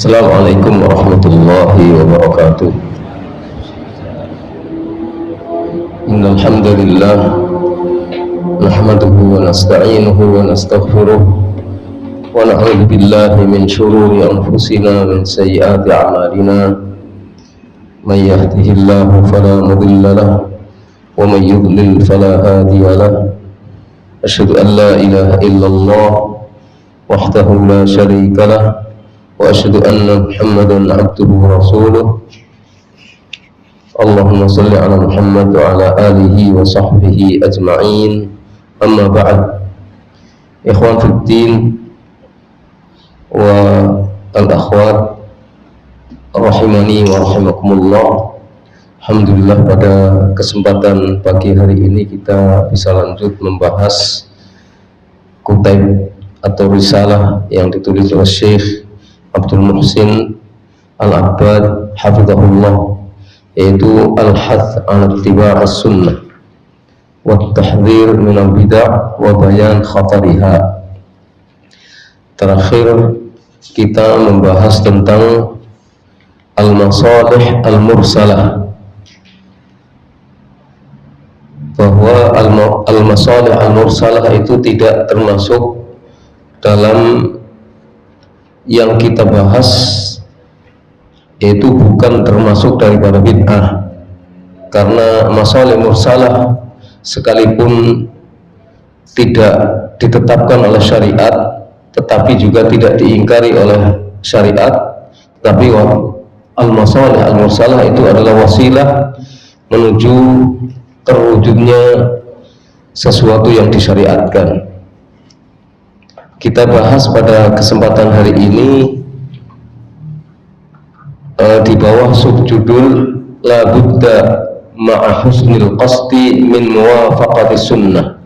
Assalamualaikum warahmatullahi wabarakatuh. Innal hamdalillah nahmaduhu wa nasta'inuhu wa nastaghfiruh wa na'udzu billahi min shururi anfusina wa min sayyiati a'malina. May yahdihillahu fala mudilla lahu wa may yudlil fala hadiya lahu. Asyhadu an la ilaha illallah wahdahu la syarika lahu wa asyhadu anna Muhammadan abduhu wa rasuluh. Allahumma salli ala Muhammad wa ala alihi wa sahbihi ajma'in. Amma ba'd. Ikhwan fid din wa al-akhwat rahimani wa rahimakumullah. Alhamdulillah, pada kesempatan pagi hari ini kita bisa lanjut membahas kutaib atau risalah yang ditulis oleh Syekh Abdul Muhsin Al-Abbad hafizahullah, yaitu Al-Hath ala Ittiba' as-Sunnah wa Tahdhir min al-Bid'ah wa Bayan Khatariha. Terakhir kita membahas tentang Al-Masalih Al-Mursalah, bahwa Al-Masalih Al-Mursalah itu tidak termasuk dalam yang kita bahas, yaitu bukan termasuk daripada bid'ah, karena masalih mursalah sekalipun tidak ditetapkan oleh syariat tetapi juga tidak diingkari oleh syariat, tapi al-masalih al-mursalah itu adalah wasilah menuju terwujudnya sesuatu yang disyariatkan. Kita bahas pada kesempatan hari ini di bawah subjudul la budda ma'a husnil qasdi min muwafaqati sunnah.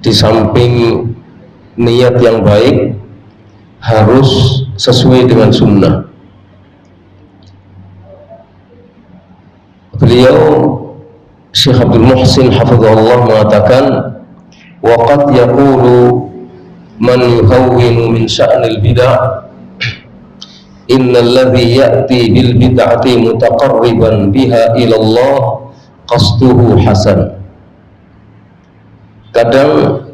Di samping niat yang baik harus sesuai dengan sunnah. Beliau Syekh Abdul Muhsin hafizahullah mengatakan, waqad yaqulu man yuhawwinu min sya'nil bid'ah innal ladzi ya'ti bil bid'ati mutaqarriban biha ila Allah qasduhu hasan. Kadang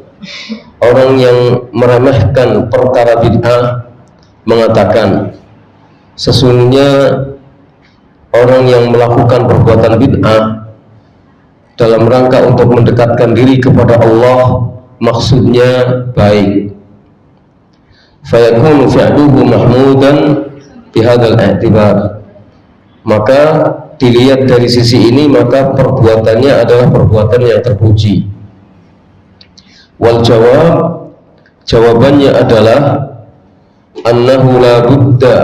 orang yang meremehkan perkara bid'ah mengatakan, sesungguhnya orang yang melakukan perbuatan bid'ah dalam rangka untuk mendekatkan diri kepada Allah maksudnya baik. Fayakunu fi'luhu mahmudan bihadzal i'tibar. Maka dilihat dari sisi ini, maka perbuatannya adalah perbuatan yang terpuji. Wal jawab, jawabannya adalah annahu la budda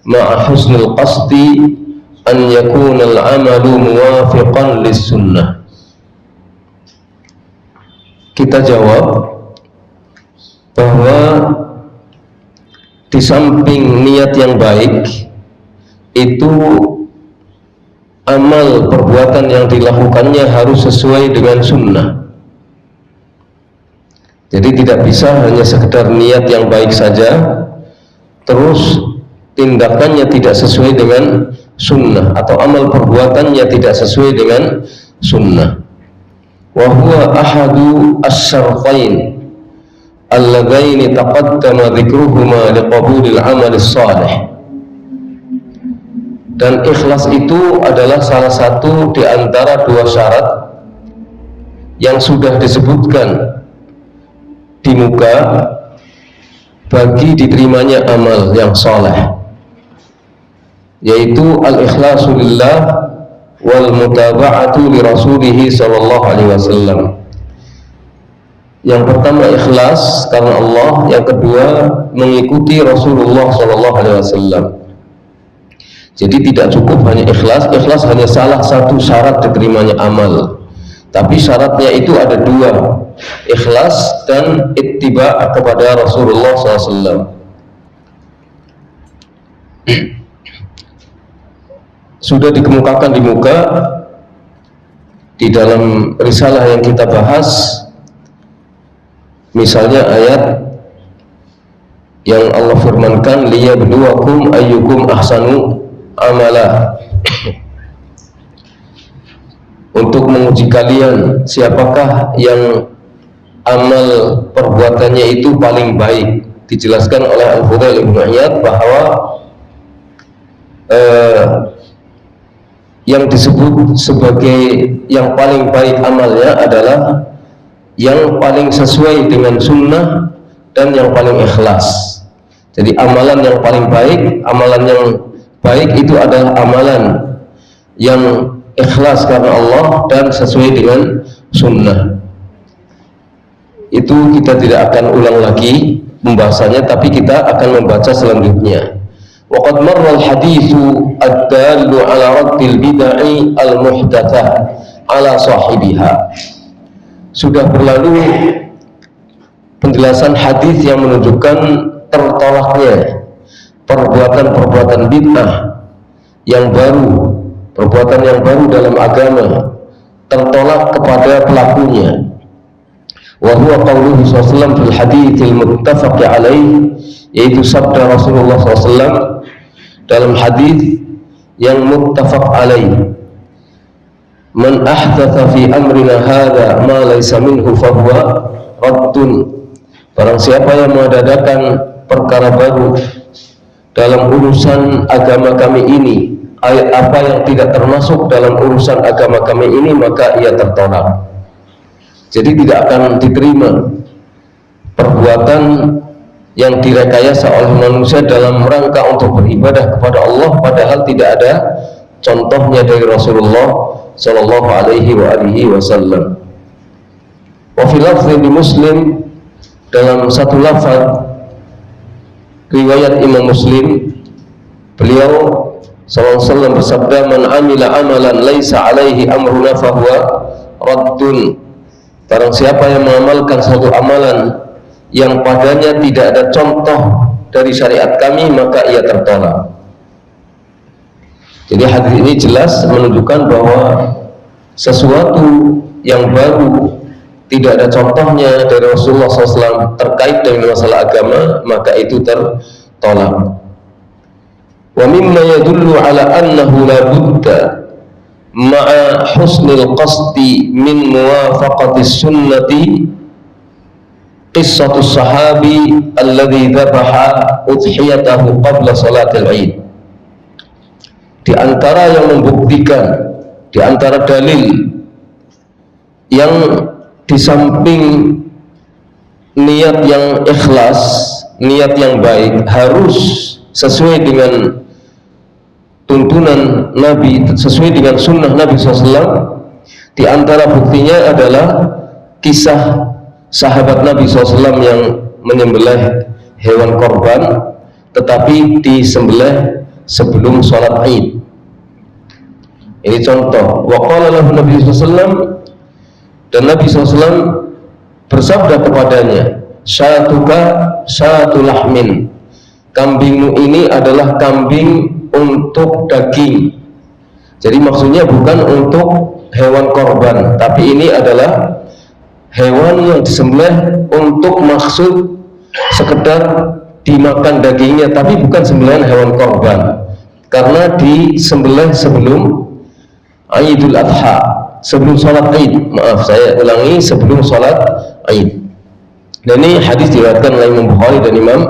ma'a husnil qasdi an yakuna al-amalu muwafiqan lis-sunnah. Kita jawab bahwa di samping niat yang baik itu, amal perbuatan yang dilakukannya harus sesuai dengan sunnah. Jadi tidak bisa hanya sekedar niat yang baik saja terus tindakannya tidak sesuai dengan sunnah, atau amal perbuatannya tidak sesuai dengan sunnah. Wa huwa ahadu asy-syartain alladzaini taqaddama dzikruhuma liqabulil amali shalih. Dan ikhlas itu adalah salah satu di antara dua syarat yang sudah disebutkan di muka bagi diterimanya amal yang saleh, yaitu al-ikhlasu lillah wal mutaba'atu li rasulih sallallahu alaihi wasallam. Yang pertama ikhlas karena Allah, yang kedua mengikuti Rasulullah sallallahu alaihi wasallam. Jadi tidak cukup hanya ikhlas, ikhlas hanya salah satu syarat diterimanya amal. Tapi syaratnya itu ada dua, ikhlas dan ittiba' kepada Rasulullah SAW. Sudah dikemukakan di muka di dalam risalah yang kita bahas, misalnya ayat yang Allah firmankan, liyabluwakum ayyukum ahsanu amala, untuk menguji kalian siapakah yang amal perbuatannya itu paling baik. Dijelaskan oleh Al-Fudail Ibn Iyad bahwa yang disebut sebagai yang paling baik amalnya adalah yang paling sesuai dengan sunnah dan yang paling ikhlas. Jadi amalan yang paling baik, amalan yang baik itu adalah amalan yang ikhlas karena Allah dan sesuai dengan sunnah. Itu kita tidak akan ulang lagi pembahasannya, tapi kita akan membaca selanjutnya. Waqad marra al-haditsu ad-dallu ala raddil bid'ah al-muhdatsah ala sahibiha. Sudah berlalu penjelasan hadis yang menunjukkan tertolaknya perbuatan-perbuatan bid'ah yang baru, perbuatan yang baru dalam agama, tertolak kepada pelakunya. Wa huwa qauluhu sallallahu alaihi wasallam fil haditsil muttafaq alaih, yaitu sabda Rasulullah SAW dalam hadis yang muttafaq alaih, man ahdatsa fi amrina hadza ma laysa minhu fahuwa raddun. Barang siapa yang mengadakan perkara baru dalam urusan agama kami ini, apa yang tidak termasuk dalam urusan agama kami ini, maka ia tertolak. Jadi tidak akan diterima perbuatan yang direkayasa oleh manusia dalam rangka untuk beribadah kepada Allah, padahal tidak ada contohnya dari Rasulullah Sallallahu Alaihi Wasallam. Wa fi lafzi di Muslim, dalam satu lafaz riwayat Imam Muslim, beliau sallallahu alaihi wasallam bersabda, man amila amalan laisa alaihi amruna fahuwa raddun. Barang siapa yang mengamalkan suatu amalan yang padanya tidak ada contoh dari syariat kami, maka ia tertolak. Jadi hadis ini jelas menunjukkan bahwa sesuatu yang baru tidak ada contohnya dari Rasulullah SAW terkait dengan masalah agama, maka itu tertolak. Wa mimma yadullu ala annahu la budda ma'a husnil qasdi min muwafaqati sunnati qissatus sahabi alladhi dhabaha udhiyatahu qabla salatil Id. Di antara yang membuktikan, di antara dalil yang di samping niat yang ikhlas, niat yang baik harus sesuai dengan tuntunan Nabi, sesuai dengan sunnah Nabi SAW. Di antara buktinya adalah kisah sahabat Nabi SAW yang menyembelih hewan korban, tetapi disembelih sebelum sholat Id. Ini contoh. Wa qala lahu Nabi SAW, dan Nabi SAW bersabda kepadanya, syatuka syatu lahmin, kambingmu ini adalah kambing untuk daging. Jadi maksudnya bukan untuk hewan korban, tapi ini adalah hewan yang disembelih untuk maksud sekedar dimakan dagingnya, tapi bukan sembelihan hewan korban, karena disembelih sebelum Idul Adha, sebelum sholat Id. Maaf, saya ulangi, sebelum sholat Id. Dan ini hadis diriwayatkan oleh Imam Bukhari dan Imam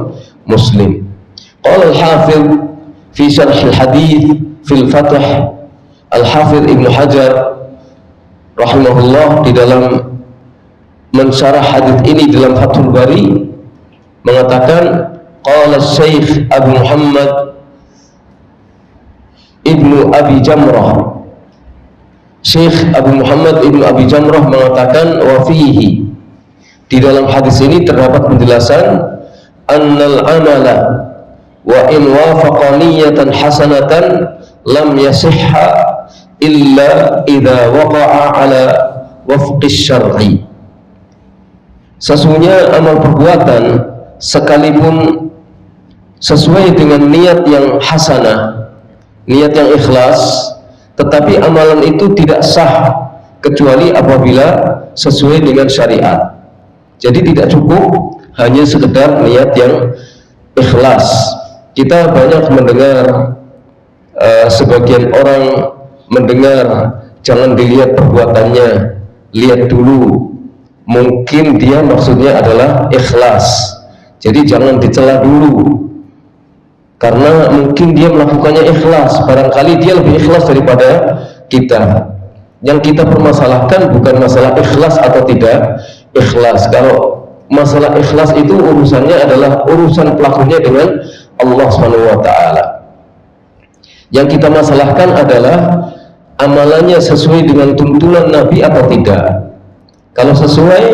Muslim. Qala al-Hafidh fi syarh al-hadith fil Fath, Al-Hafidh Ibnu Hajar rahimahullah di dalam mensyarah hadis ini dalam Fathul Bari mengatakan, qala Syekh Abu Muhammad Ibnu Abi Jamrah, Syekh Abu Muhammad Ibnu Abi Jamrah mengatakan, wa fihi, di dalam hadis ini terdapat penjelasan, annal amala wa in wafaqa niyatan hasanatan lam yasihha illa idza waqa'a ala wafqi syar'i. Sesungguhnya amal perbuatan sekalipun sesuai dengan niat yang hasanah, niat yang ikhlas, tetapi amalan itu tidak sah kecuali apabila sesuai dengan syariat. Jadi tidak cukup hanya sekedar niat yang ikhlas. Kita banyak mendengar sebagian orang mendengar jangan dilihat perbuatannya, lihat dulu, mungkin dia maksudnya adalah ikhlas. Jadi jangan dicela dulu, karena mungkin dia melakukannya ikhlas, barangkali dia lebih ikhlas daripada kita. Yang kita permasalahkan bukan masalah ikhlas atau tidak ikhlas. Kalau masalah ikhlas itu urusannya adalah urusan pelakunya dengan Allah SWT. Yang kita masalahkan adalah amalannya sesuai dengan tuntunan Nabi atau tidak. Kalau sesuai,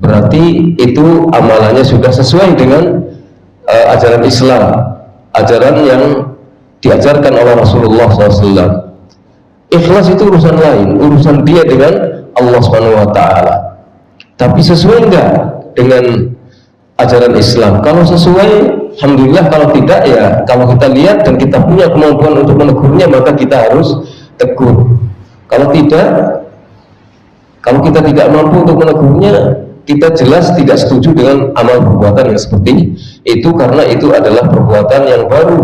berarti itu amalannya sudah sesuai dengan ajaran Islam, ajaran yang diajarkan oleh Rasulullah SAW. Ikhlas itu urusan lain, urusan dia dengan Allah SWT. Tapi sesuai enggak dengan ajaran Islam? Kalau sesuai, alhamdulillah. Kalau tidak, ya kalau kita lihat dan kita punya kemampuan untuk menegurnya, maka kita harus tegur. Kalau tidak, kalau kita tidak mampu untuk menegurnya, kita jelas tidak setuju dengan amal perbuatan yang seperti itu, karena itu adalah perbuatan yang baru,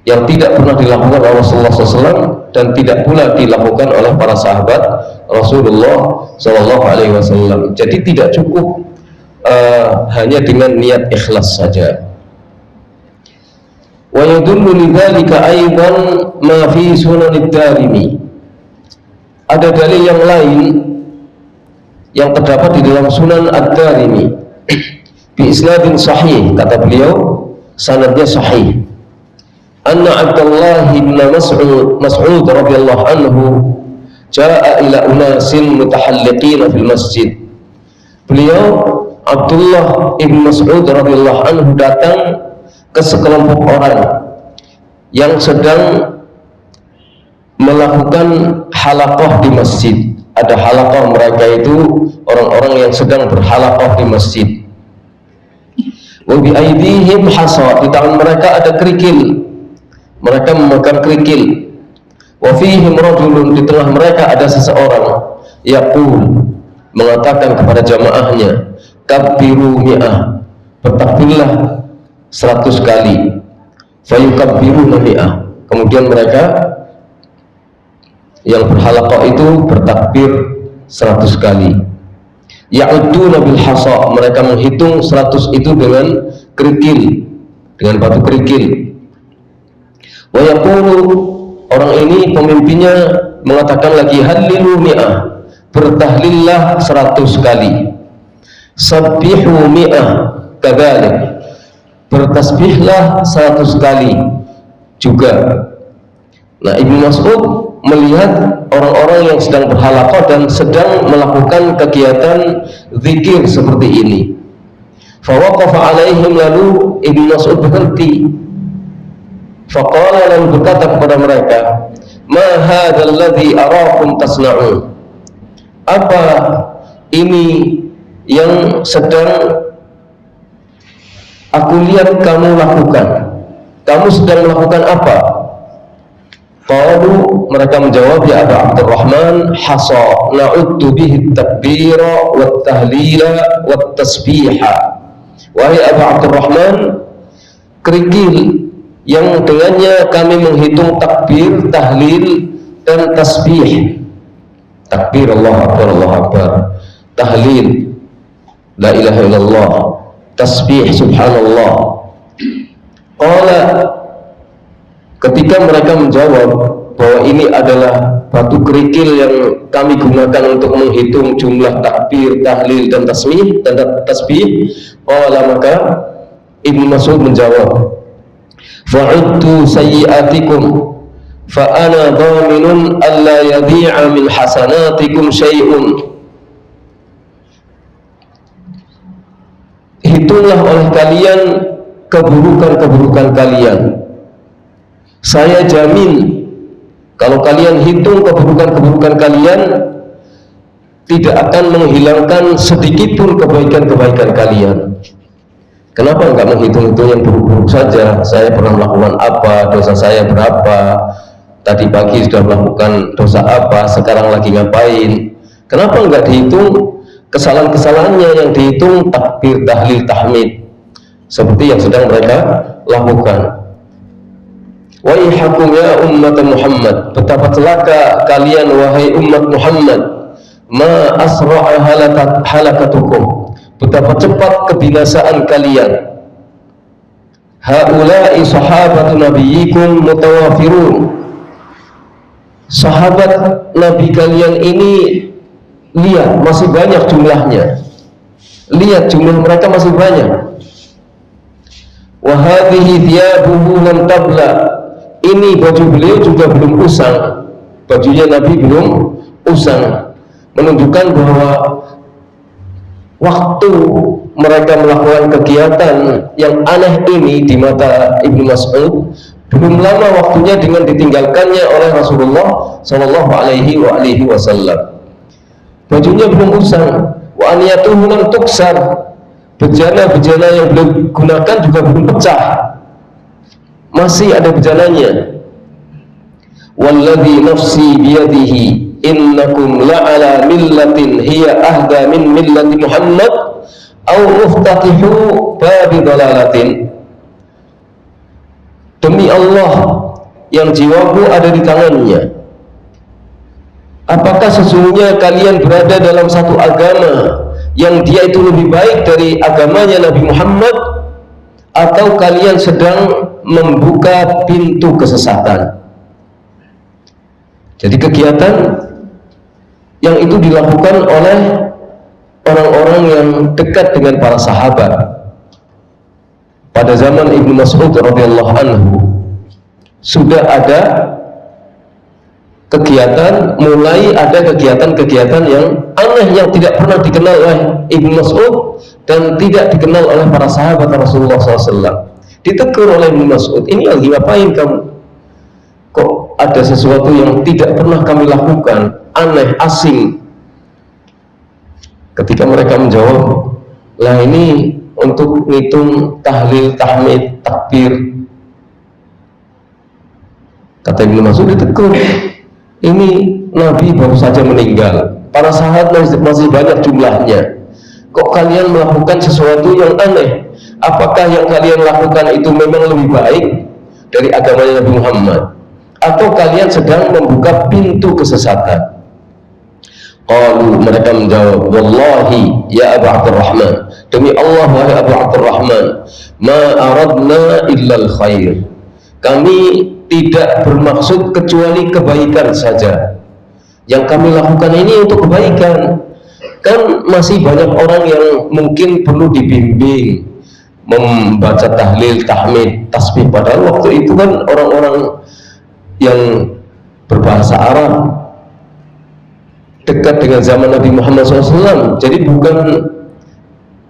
yang tidak pernah dilakukan oleh Rasulullah SAW dan tidak pula dilakukan oleh para sahabat Rasulullah SAW. Jadi tidak cukup hanya dengan niat ikhlas saja. Wa yadullu lidzalika aidan ma fi Sunan ad-Darimi. Ada dalil yang lain yang terdapat di dalam Sunan ad-Darimi bi isnadin sahih, kata beliau sanadnya sahih. Anna Abdullah bin Mas'ud radhiyallahu anhu jaa ila unasin mutahalliqin fil masjid. Beliau Abdullah bin Mas'ud radhiyallahu anhu datang ke sekelompok orang yang sedang melakukan halaqah di masjid. Ada halaqah, mereka itu orang-orang yang sedang berhalaqah di masjid. Wa bi aydihim hasa, di tangan mereka ada kerikil. Mereka memegang kerikil. Wa fihim rajulun, di tengah mereka ada seseorang yaqul, mengatakan kepada jamaahnya, kabbiru mi'ah, bertakbirlah 100 kali. Fayukabbiruna mi'ah, kemudian mereka yang berhalaqah itu bertakbir 100 kali. Ya'uduna bil hasa, mereka menghitung 100 itu dengan kerikil, dengan batu kerikil. Wa yaqulu, orang ini pemimpinnya mengatakan lagi, hallilu mi'ah, bertahlillah 100 kali. Sabbihu mi'ah kadzalik, bertasbihlah 100 kali juga. Nah, Ibnu Mas'ud melihat orang-orang yang sedang berhalaqah dan sedang melakukan kegiatan zikir seperti ini. Fawaqafa alaihim, lalu Ibnu Mas'ud berhenti. Faqala, lalu berkata kepada mereka, ma hadzal ladzi arakum tasna'un, apa ini yang sedang aku lihat kamu lakukan? Kamu sedang melakukan apa? Qalu, mereka menjawab, ya Aba Abdurrahman, hasa na'uddu bihi at-takbira wat-tahlila wat-tasbiha. Wahai Aba Abdurrahman, kerikil yang dengannya kami menghitung takbir, tahlil dan tasbih. Takbir Allah Akbar, tahlil la ilaha illallah, tasbih subhanallah. Qala, ketika mereka menjawab bahwa ini adalah batu kerikil yang kami gunakan untuk menghitung jumlah takbir, tahlil dan tasbih, qala, maka Ibnu Mas'ud menjawab, fa'uddu sayyi'atikum fa ana dhaminun alla yadhi'a min hasanatikum syai'un. Hitunglah oleh kalian keburukan-keburukan kalian. Saya jamin kalau kalian hitung keburukan-keburukan kalian, tidak akan menghilangkan sedikit pun kebaikan-kebaikan kalian. Kenapa enggak menghitung itu yang buruk-buruk saja? Saya pernah melakukan apa, dosa saya berapa, tadi pagi sudah melakukan dosa apa, sekarang lagi ngapain. Kenapa enggak dihitung kesalahan-kesalahannya? Yang dihitung takbir, tahlil, tahmid. seperti yang sedang mereka lakukan. Waihakum ya ummat Muhammad, betapa celaka kalian wahai umat Muhammad, ma asra'a halakatukum, betapa cepat kebinasaan kalian. Haula'i sahabatu nabiyyikum mutawafirun, sahabat nabi kalian ini lihat masih banyak jumlahnya, lihat jumlah mereka masih banyak. Wa hadhihi thiyabuhu lam tabla, ini baju beliau juga belum usang, bajunya Nabi belum usang, menunjukkan bahwa waktu mereka melakukan kegiatan yang aneh ini di mata Ibnu Mas'ud belum lama waktunya dengan ditinggalkannya oleh Rasulullah Shallallahu Alaihi Wasallam. Bajunya belum usang, wa aniyatuhu lam tuksar, bejana-bejana yang beliau gunakan juga belum pecah, masih ada bejananya. Walladzi nafsi biyadihi innakum la'ala millatin hiya ahda min millati Muhammad au muftatihu babi dalalatin. Demi Allah yang jiwaku ada di tangannya, apakah sesungguhnya kalian berada dalam satu agama yang dia itu lebih baik dari agamanya Nabi Muhammad, atau kalian sedang membuka pintu kesesatan? Jadi kegiatan yang itu dilakukan oleh orang-orang yang dekat dengan para sahabat pada zaman Ibnu Mas'ud radhiyallahu anhu. Sudah ada kegiatan, mulai ada kegiatan-kegiatan yang aneh yang tidak pernah dikenal oleh Ibnu Mas'ud dan tidak dikenal oleh para sahabat Rasulullah SAW. Ditegur oleh Ibnu Mas'ud, ini lagi ngapain kamu? Kok ada sesuatu yang tidak pernah kami lakukan, aneh, asing? Ketika mereka menjawab, lah ini untuk ngitung tahlil, tahmid, takbir. Kata Ibnu Mas'ud ditegur, ini Nabi baru saja meninggal, para sahabat masih banyak jumlahnya, kok kalian melakukan sesuatu yang aneh? Apakah yang kalian lakukan itu memang lebih baik dari agamanya Nabi Muhammad, atau kalian sedang membuka pintu kesesatan? Qalu, mereka menjawab, wallahi ya Abu Abdurrahman, demi Allah wahai Abu Abdurrahman, ma aradna illal khair, kami tidak bermaksud kecuali kebaikan saja. Yang kami lakukan ini untuk kebaikan. Kan masih banyak orang yang mungkin perlu dibimbing membaca tahlil, tahmid, tasbih, padahal waktu itu kan orang-orang yang berbahasa Arab dekat dengan zaman Nabi Muhammad SAW, jadi bukan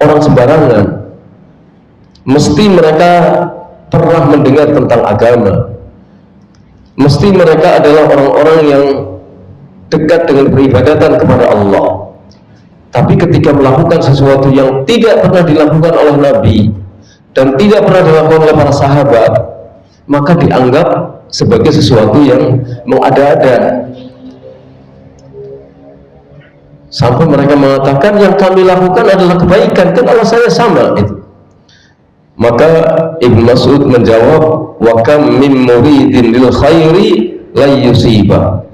orang sembarangan, mesti mereka pernah mendengar tentang agama, mesti mereka adalah orang-orang yang dekat dengan peribadatan kepada Allah. Tapi ketika melakukan sesuatu yang tidak pernah dilakukan oleh Nabi dan tidak pernah dilakukan oleh para sahabat, maka dianggap sebagai sesuatu yang mengada-ada. Sampai mereka mengatakan yang kami lakukan adalah kebaikan, kan alasannya sama itu. Maka Ibnu Mas'ud menjawab, wa kam min muridin lil khairi la yusiba,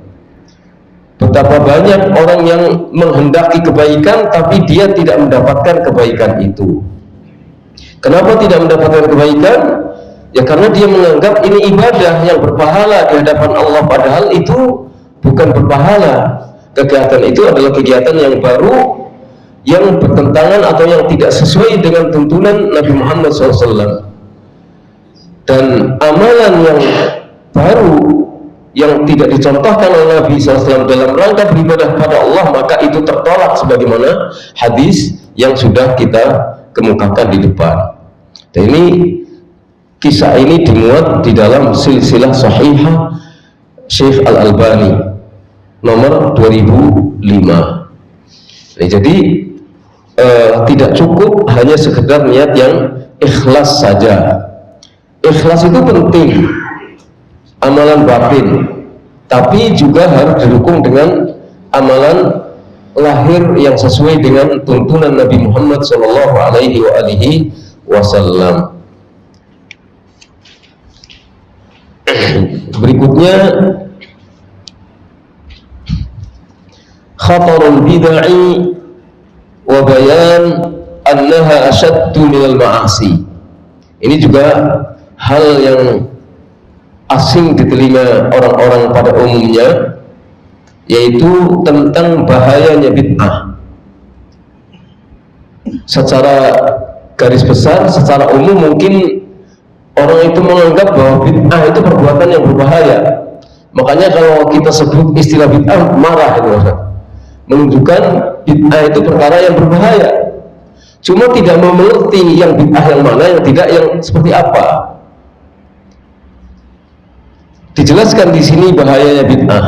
betapa banyak orang yang menghendaki kebaikan tapi dia tidak mendapatkan kebaikan itu. Kenapa tidak mendapatkan kebaikan? Ya karena dia menganggap ini ibadah yang berpahala di hadapan Allah, padahal itu bukan berpahala. Kegiatan itu adalah kegiatan yang baru, yang bertentangan atau yang tidak sesuai dengan tuntunan Nabi Muhammad SAW. Dan amalan yang baru yang tidak dicontohkan oleh Nabi SAW dalam rangka beribadah pada Allah, maka itu tertolak sebagaimana hadis yang sudah kita kemukakan di depan. Dan ini, kisah ini dimuat di dalam silsilah sahihah Syekh Al-Albani nomor 2005. Nah, jadi tidak cukup hanya sekedar niat yang ikhlas saja. Ikhlas itu penting, amalan batin, tapi juga harus didukung dengan amalan lahir yang sesuai dengan tuntunan Nabi Muhammad SAW. wasallam. Berikutnya, khatarul bid'ah wa bayan annaha ashaddu minal ma'asi. Ini juga hal yang asing di telinga orang-orang pada umumnya, yaitu tentang bahayanya bid'ah. Secara garis besar, secara umum mungkin orang itu menganggap bahwa bid'ah itu perbuatan yang berbahaya. Makanya kalau kita sebut istilah bid'ah, marah itu, menunjukkan bid'ah itu perkara yang berbahaya. Cuma tidak mengerti yang bid'ah yang mana, yang tidak, yang seperti apa. Dijelaskan di sini bahayanya bid'ah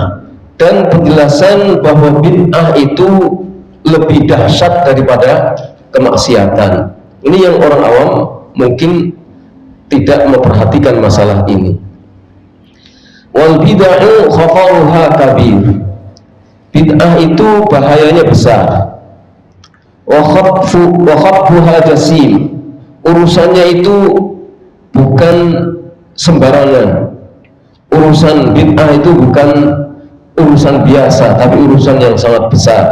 dan penjelasan bahwa bid'ah itu lebih dahsyat daripada kemaksiatan. Ini yang orang awam mungkin tidak memperhatikan masalah ini. Wal bid'ah khataruha kabir. Bid'ah itu bahayanya besar. Wa khatfuha jasim. Urusannya itu bukan sembarangan. Urusan bid'ah itu bukan urusan biasa, tapi urusan yang sangat besar.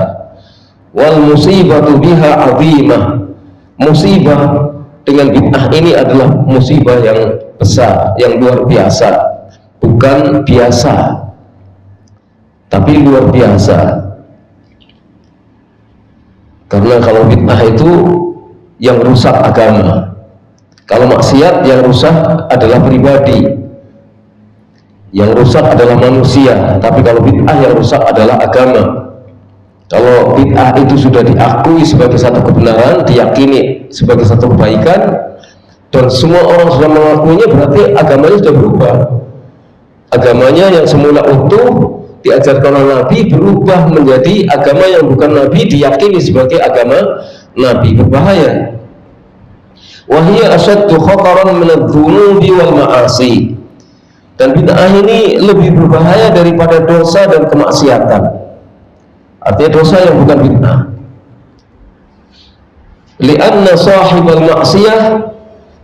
Wal musibatu biha 'azimah. Musibah dengan bid'ah ini adalah musibah yang besar, yang luar biasa. Bukan biasa, tapi luar biasa. Karena kalau bid'ah itu yang rusak agama, kalau maksiat yang rusak adalah pribadi, yang rusak adalah manusia. Tapi kalau bid'ah yang rusak adalah agama. Kalau bid'ah itu sudah diakui sebagai satu kebenaran, diyakini sebagai satu kebaikan, dan semua orang sudah mengakuinya, berarti agamanya sudah berubah. Agamanya yang semula utuh diajarkan oleh Nabi berubah menjadi agama yang bukan Nabi, diyakini sebagai agama Nabi. Berbahaya. Wahia asyaddu khataran min adz-dzunubi wal ma'asi. Dan bid'ah ini lebih berbahaya daripada dosa dan kemaksiatan. Artinya dosa yang bukan bid'ah. Li'anna sahibal ma'siyah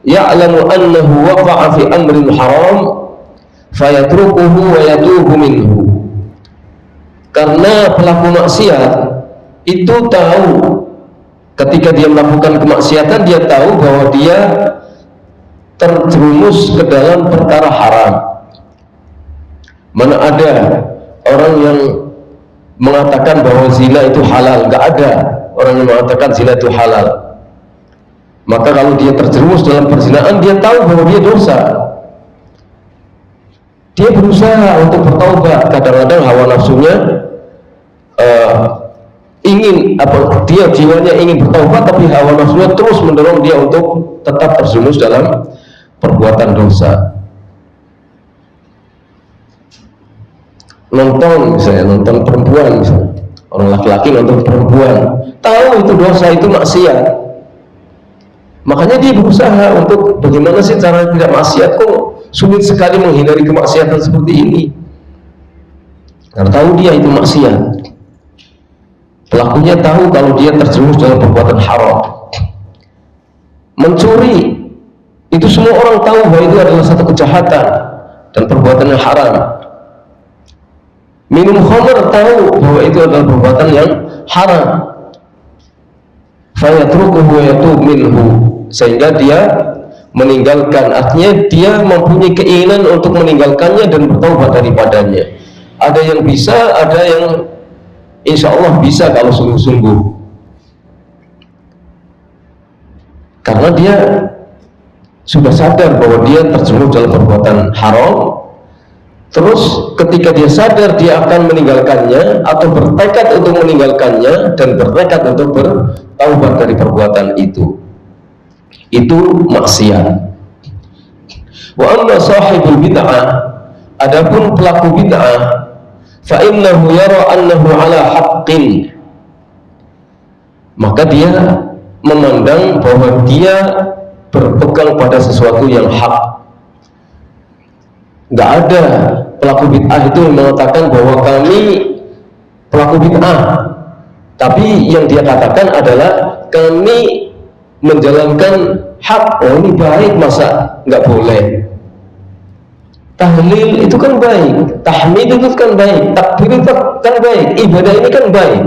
ya'lamu annahu waqa'a fi amrin haram fayatrukuhu wa yatubu minhu. Karena pelaku maksiat itu tahu, ketika dia melakukan kemaksiatan, dia tahu bahwa dia terjerumus ke dalam perkara haram. Mana ada orang yang mengatakan bahwa zina itu halal? Nggak ada orang yang mengatakan zina itu halal. Maka kalau dia terjerumus dalam perzinaan, dia tahu bahwa dia dosa. Dia berusaha untuk bertaubat. Kadang-kadang hawa nafsunya ingin dia jiwanya ingin bertaubat, tapi hawa nafsunya terus mendorong dia untuk tetap terjerumus dalam perbuatan dosa. Nonton misalnya, nonton perempuan misalnya, orang laki-laki nonton perempuan, tahu itu dosa, itu maksiat, makanya dia berusaha untuk bagaimana sih cara tidak maksiat. Kok sulit sekali menghindari kemaksiatan seperti ini, karena tahu dia itu maksiat. Pelakunya tahu kalau dia terjerumus dalam perbuatan haram. Mencuri, itu semua orang tahu bahwa itu adalah satu kejahatan dan perbuatan yang haram. Minum khamr, tahu bahwa itu adalah perbuatan yang haram. Fayatrukuhu wa yatub minhu, sehingga dia meninggalkan. Artinya dia mempunyai keinginan untuk meninggalkannya dan bertaubat daripadanya. Ada yang bisa, ada yang insya Allah bisa kalau sungguh-sungguh, karena dia sudah sadar bahwa dia terjerumus dalam perbuatan haram. Terus ketika dia sadar, dia akan meninggalkannya atau bertekad untuk meninggalkannya dan bertekad untuk bertaubat dari perbuatan itu. Itu maksiat. Wa amma sahibul bid'ah, adapun pelaku bid'ah, fa innahu yara annahu ala haqqin, maka dia memandang bahwa dia berpegang pada sesuatu yang hak. Nggak ada pelaku bid'ah itu mengatakan bahwa kami pelaku bid'ah, tapi yang dia katakan adalah kami menjalankan hak, oh ini baik, masa nggak boleh? Tahlil itu kan baik, tahmid itu kan baik, takbir itu kan baik, ibadah ini kan baik,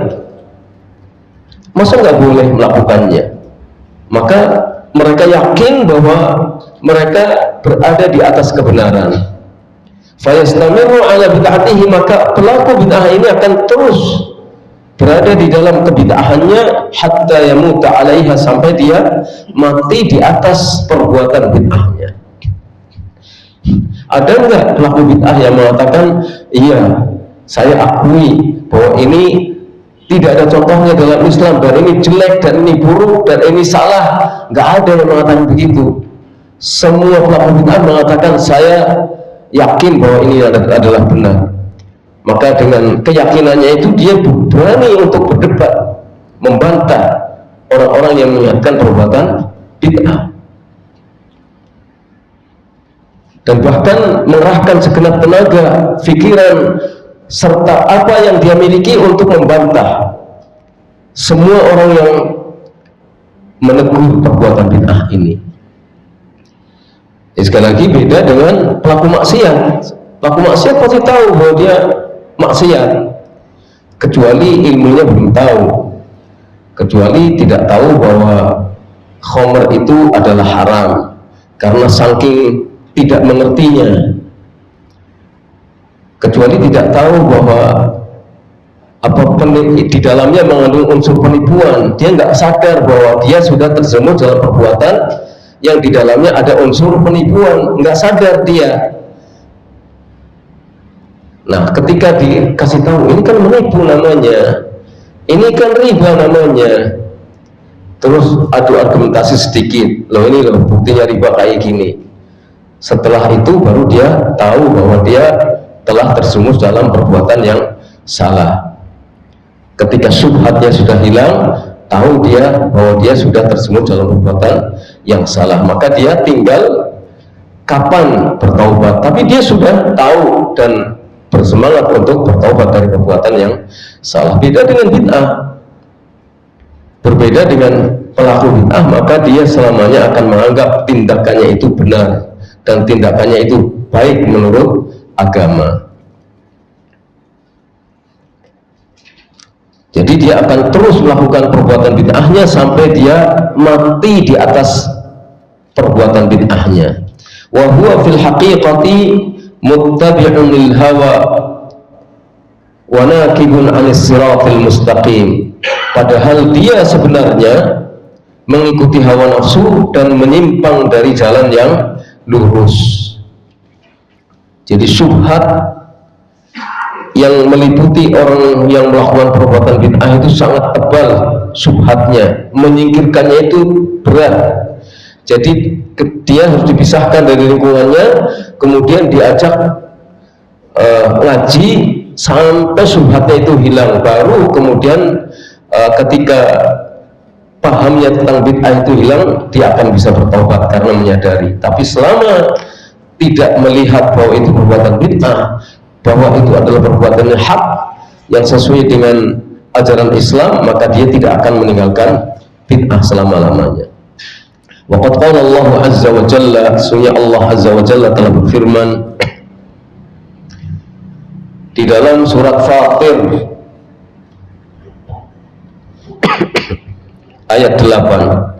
masa nggak boleh melakukannya? Maka mereka yakin bahwa mereka berada di atas kebenaran. Fayastamiru ala bid'atihi, maka pelaku bid'ah ini akan terus berada di dalam kebid'ahannya hatta yamuta 'alaiha, sampai dia mati di atas perbuatan bid'ahnya. Ada enggak pelaku bid'ah yang mengatakan, iya, saya akui bahwa ini tidak ada contohnya dalam Islam, dan ini jelek, dan ini buruk, dan ini salah? Enggak ada yang mengatakan begitu. Semua pelaku bid'ah mengatakan, saya yakin bahwa ini adalah benar. Maka dengan keyakinannya itu dia berani untuk berdebat, membantah orang-orang yang mengingatkan perbuatan bid'ah, dan bahkan mengerahkan segenap tenaga, pikiran, serta apa yang dia miliki untuk membantah semua orang yang menegur perbuatan bid'ah ini. Sekali lagi beda dengan pelaku maksiat. Pelaku maksiat pasti tahu bahwa dia maksiat, kecuali ilmunya belum tahu, kecuali tidak tahu bahwa khamr itu adalah haram karena saking tidak mengertinya, kecuali tidak tahu bahwa di dalamnya mengandung unsur penipuan. Dia nggak sadar bahwa dia sudah terjerumus dalam perbuatan yang di dalamnya ada unsur penipuan, nggak sadar dia. Nah, ketika dikasih tahu, ini kan menipu namanya, ini kan riba namanya, terus adu argumentasi sedikit, loh ini loh buktinya riba kayak gini. Setelah itu baru dia tahu bahwa dia telah terjerumus dalam perbuatan yang salah. Ketika syubhatnya sudah hilang, tahu dia bahwa dia sudah terjerumus dalam perbuatan yang salah, maka dia tinggal kapan bertaubat. Tapi dia sudah tahu dan bersemangat untuk bertaubat dari perbuatan yang salah. Beda dengan bid'ah. Berbeda dengan pelaku bid'ah, maka dia selamanya akan menganggap tindakannya itu benar dan tindakannya itu baik menurut agama. Jadi dia akan terus melakukan perbuatan bid'ahnya sampai dia mati di atas perbuatan bid'ahnya. Wa huwa fil haqiqati muttabi'un lil hawa wa nakibun 'anis siratal mustaqim. Padahal dia sebenarnya mengikuti hawa nafsu dan menyimpang dari jalan yang lurus. Jadi syubhat yang meliputi orang yang melakukan perbuatan bid'ah itu sangat tebal syubhatnya, menyingkirkannya itu berat. Jadi dia harus dipisahkan dari lingkungannya, kemudian diajak ngaji sampai syubhatnya itu hilang, baru kemudian ketika pahamnya tentang bid'ah itu hilang, dia akan bisa bertobat karena menyadari. Tapi selama tidak melihat bahwa itu perbuatan bid'ah, bahwa itu adalah perbuatan yang hak yang sesuai dengan ajaran Islam, maka dia tidak akan meninggalkan bid'ah selama-lamanya. Waqad qala Allah azza wa jalla, sesungguhnya Allah azza wa jalla telah berfirman di dalam surat Fatir ayat 8.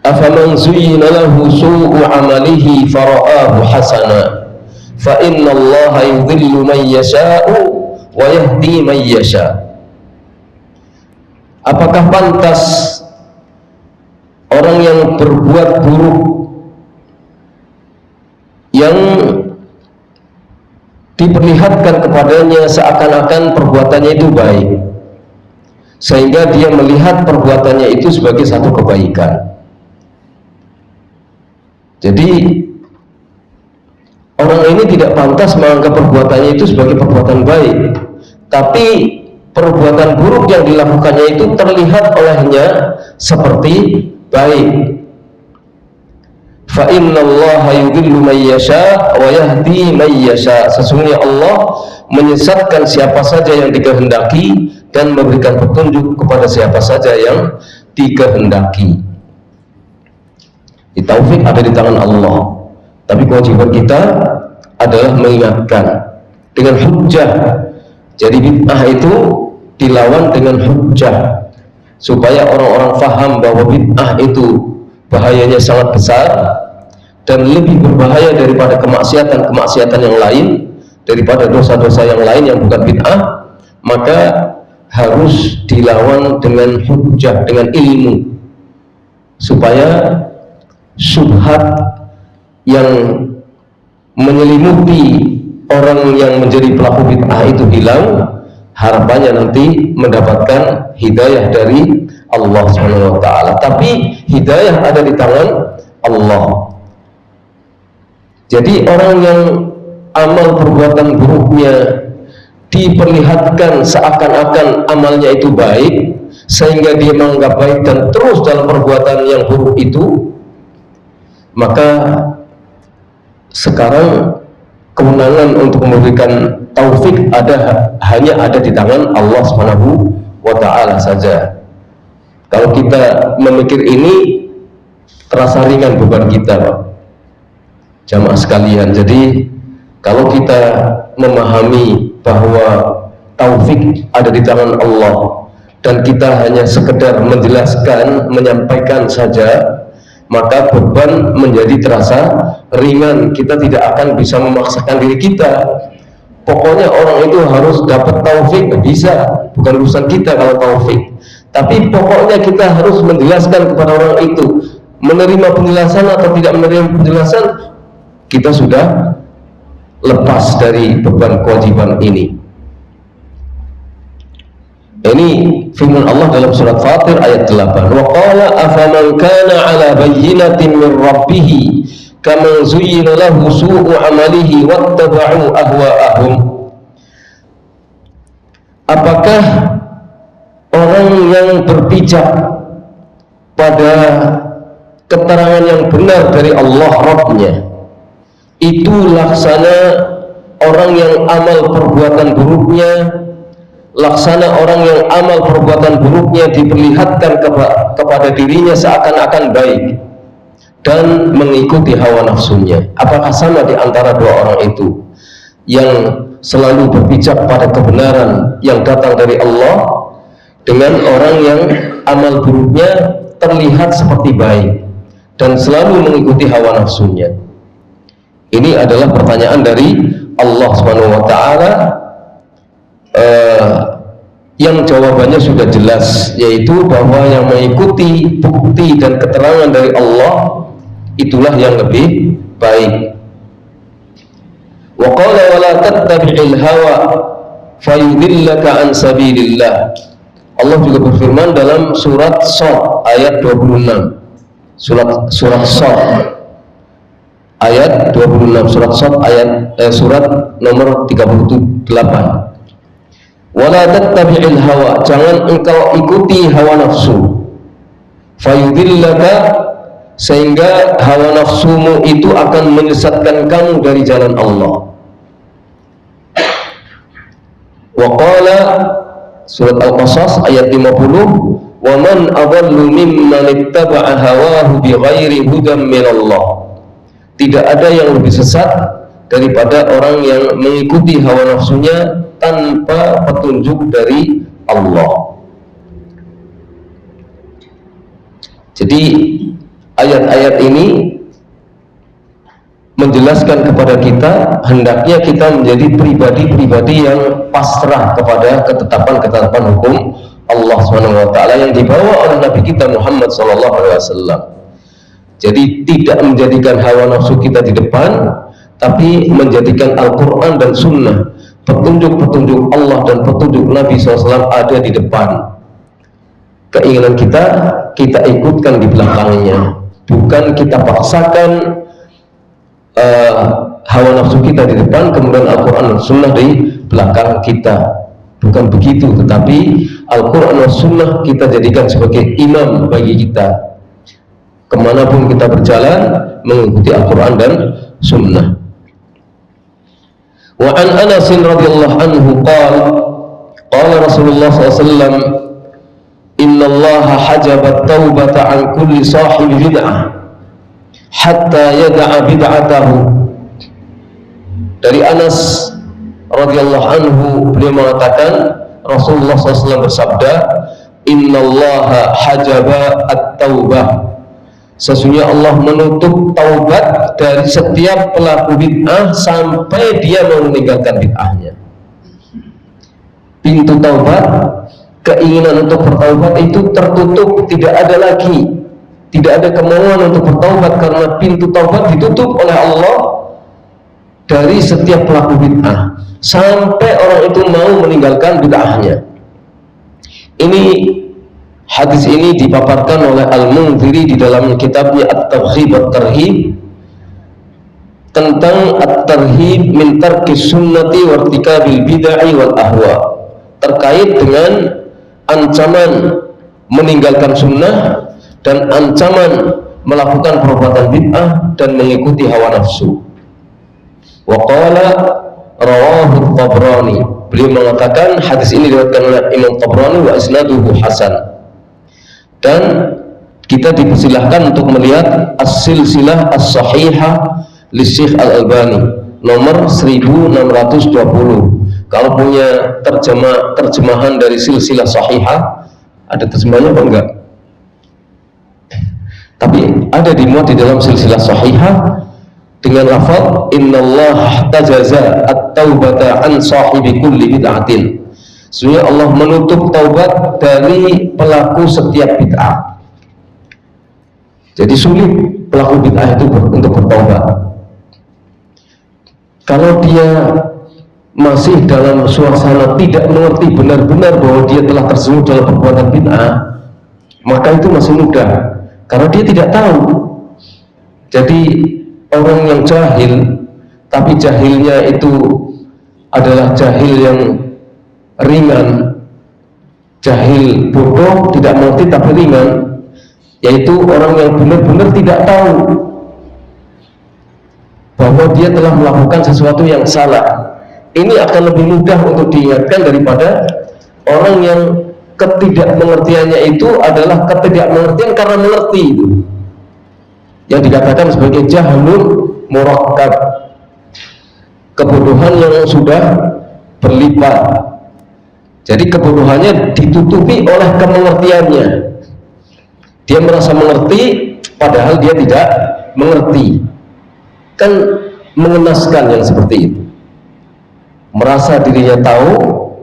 Afaman zuyyina lahu su'u 'amalihi fara'ahu hasana fa inna Allaha yudhillu man yasha'u wa yahdi man yasha'. Apakah pantas orang yang berbuat buruk, yang diperlihatkan kepadanya seakan-akan perbuatannya itu baik, sehingga dia melihat perbuatannya itu sebagai satu kebaikan. Jadi orang ini tidak pantas menganggap perbuatannya itu sebagai perbuatan baik, tapi perbuatan buruk yang dilakukannya itu terlihat olehnya seperti baik. Fa innallaha yudhillu man yasha wa yahdi man yasha. Sesungguhnya Allah menyesatkan siapa saja yang dikehendaki dan memberikan petunjuk kepada siapa saja yang dikehendaki. Taufik ada di tangan Allah, tapi kewajiban kita adalah mengingatkan dengan hujjah. Jadi bid'ah itu dilawan dengan hujjah supaya orang-orang faham bahwa bid'ah itu bahayanya sangat besar dan lebih berbahaya daripada kemaksiatan yang lain, daripada dosa-dosa yang lain yang bukan bid'ah. Maka harus dilawan dengan hujjah, dengan ilmu, supaya syubhat yang menyelimuti orang yang menjadi pelaku bid'ah itu hilang. Harapannya nanti mendapatkan hidayah dari Allah Subhanahu wa taala. Tapi hidayah ada di tangan Allah. Jadi orang yang amal perbuatan buruknya diperlihatkan seakan-akan amalnya itu baik, sehingga dia menganggap baik dan terus dalam perbuatan yang buruk itu, maka sekarang kemenangan untuk memberikan taufik hanya ada di tangan Allah Subhanahu wa taala saja. Kalau kita memikir ini, terasa ringan beban kita, Pak, jamaah sekalian. Jadi kalau kita memahami bahwa taufik ada di tangan Allah dan kita hanya sekedar menjelaskan, menyampaikan saja, maka beban menjadi terasa ringan. Kita tidak akan bisa memaksakan diri kita. Pokoknya orang itu harus dapat taufik, bisa, bukan urusan kita kalau taufik. Tapi pokoknya kita harus menjelaskan kepada orang itu. Menerima penjelasan atau tidak menerima penjelasan, kita sudah lepas dari beban kewajiban ini. Ini firman Allah dalam surat Fatir ayat 8. Wa qala afaman kana ala bayyinatin min rabbih kaman zuyyina lahu su'u amalihi wattaba'u ahwa'ahum. Apakah orang yang berpijak pada keterangan yang benar dari Allah Rabbnya itu laksana orang yang amal perbuatan buruknya, laksana orang yang amal perbuatan buruknya diperlihatkan kepada dirinya seakan-akan baik dan mengikuti hawa nafsunya. Apakah sama di antara dua orang itu, yang selalu berpijak pada kebenaran yang datang dari Allah dengan orang yang amal buruknya terlihat seperti baik dan selalu mengikuti hawa nafsunya? Ini adalah pertanyaan dari Allah Subhanahu wa taala, yang jawabannya sudah jelas, yaitu bahwa yang mengikuti bukti dan keterangan dari Allah itulah yang lebih baik. Wa qala wa la tattabi'il hawa fayudillaka an sabilillah. Allah juga berfirman dalam surat Shad ayat 26. Surat Shad ayat 26, surat Shad surat nomor 38. Wala tattabi'il hawa, jangan engkau ikuti hawa nafsu, fayudillaka, sehingga hawa nafsumu itu akan menyesatkan kamu dari jalan Allah. Wa qala surat Al-Qasas ayat 50, wa man adallu mimman ittaba'a hawahu bighairi hudan minallah. Tidak ada yang lebih sesat daripada orang yang mengikuti hawa nafsunya tanpa petunjuk dari Allah. Jadi ayat-ayat ini menjelaskan kepada kita hendaknya kita menjadi pribadi-pribadi yang pasrah kepada ketetapan-ketetapan hukum Allah SWT yang dibawa oleh Nabi kita Muhammad SAW. Jadi tidak menjadikan hawa nafsu kita di depan, tapi menjadikan Al-Quran dan Sunnah, petunjuk-petunjuk Allah dan petunjuk Nabi SAW ada di depan. Keinginan kita ikutkan di belakangnya, bukan kita paksakan hawa nafsu kita di depan, kemudian Al-Quran dan Sunnah di belakang kita. Bukan begitu, tetapi Al-Quran dan Sunnah kita jadikan sebagai imam bagi kita. Kemanapun kita berjalan, mengikuti Al-Quran dan Sunnah. Wa an Anas radhiyallahu anhu qala Rasulullah SAW, inna Allah hajabat taubata an kulli sahibi bid'ah hatta yada'a bid'atahu. Dari Anas radhiyallahu anhu, beliau mengatakan Rasulullah SAW bersabda, innallaha hajaba at-taubah, sesungguhnya Allah menutup taubat dari setiap pelaku bid'ah sampai dia mau meninggalkan bid'ahnya. Pintu taubat, keinginan untuk bertaubat itu tertutup, tidak ada lagi, tidak ada kemauan untuk bertaubat karena pintu taubat ditutup oleh Allah dari setiap pelaku bid'ah sampai orang itu mau meninggalkan bid'ahnya. Ini hadis ini dipaparkan oleh Al-Munziri di dalam kitabnya At-Targhib At-Tarhib tentang At-Tarhib min tarkis sunnati wa irtikabil bid'ah wal ahwa, terkait dengan ancaman meninggalkan sunnah dan ancaman melakukan perbuatan bid'ah dan mengikuti hawa nafsu. Wa qala rawahu Tabrani, beliau mengatakan hadis ini diriwayatkan oleh Imam Tabrani wa isnaduhu hasan. Dan kita dipersilahkan untuk melihat as-silsilah as-sahihah li Syekh Al-Albani nomor 1620. Kalau punya terjemahan dari silsilah sahihah, ada terjemahannya apa enggak? Tapi ada dimuat di dalam silsilah sahihah dengan lafaz innallaha tajaza at-taubata an sahibi kulli bid'atin, sesungguhnya Allah menutup taubat dari pelaku setiap bid'ah. Jadi sulit pelaku bid'ah itu untuk bertaubat. Kalau dia masih dalam suasana tidak mengerti benar-benar bahwa dia telah terjerumus dalam perbuatan bid'ah, maka itu masih mudah karena dia tidak tahu. Jadi orang yang jahil, tapi jahilnya itu adalah jahil yang ringan, jahil bodoh, tidak mengerti tapi ringan, yaitu orang yang benar-benar tidak tahu bahwa dia telah melakukan sesuatu yang salah. Ini akan lebih mudah untuk diingatkan daripada orang yang ketidakmengertiannya itu adalah ketidakmengertian karena mengerti, itu yang dikatakan sebagai jahlun murakkab, kebodohan yang sudah berlipat. Jadi kebodohannya ditutupi oleh kemengertiannya. Dia merasa mengerti padahal dia tidak mengerti. Kan mengenaskan yang seperti itu. Merasa dirinya tahu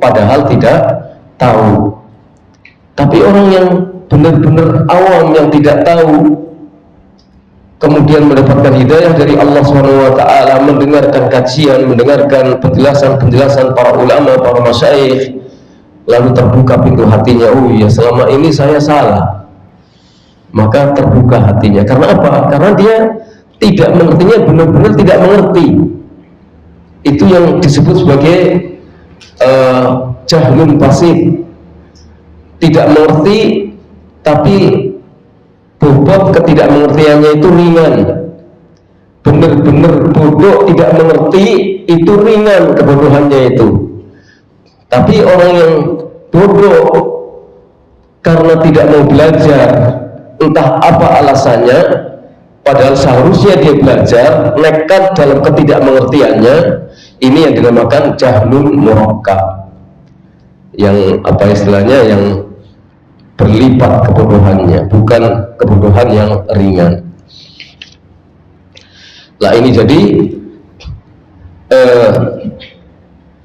padahal tidak tahu. Tapi orang yang benar-benar awam yang tidak tahu kemudian mendapatkan hidayah dari Allah SWT, mendengarkan kajian, mendengarkan penjelasan para ulama, para masyayikh, lalu terbuka pintu hatinya, oh iya selama ini saya salah, maka terbuka hatinya. Karena apa? Karena dia tidak mengertinya, benar-benar tidak mengerti. Itu yang disebut sebagai jahlun pasif, tidak mengerti tapi bobot ketidakmengertiannya itu ringan. Benar-benar bodoh tidak mengerti itu ringan kebodohannya itu. Tapi orang yang bodoh karena tidak mau belajar, entah apa alasannya, padahal seharusnya dia belajar, nekat dalam ketidakmengertiannya, ini yang dinamakan jahlun murakkab, yang apa istilahnya, yang berlipat kebodohannya, bukan kebodohan yang ringan. Nah ini jadi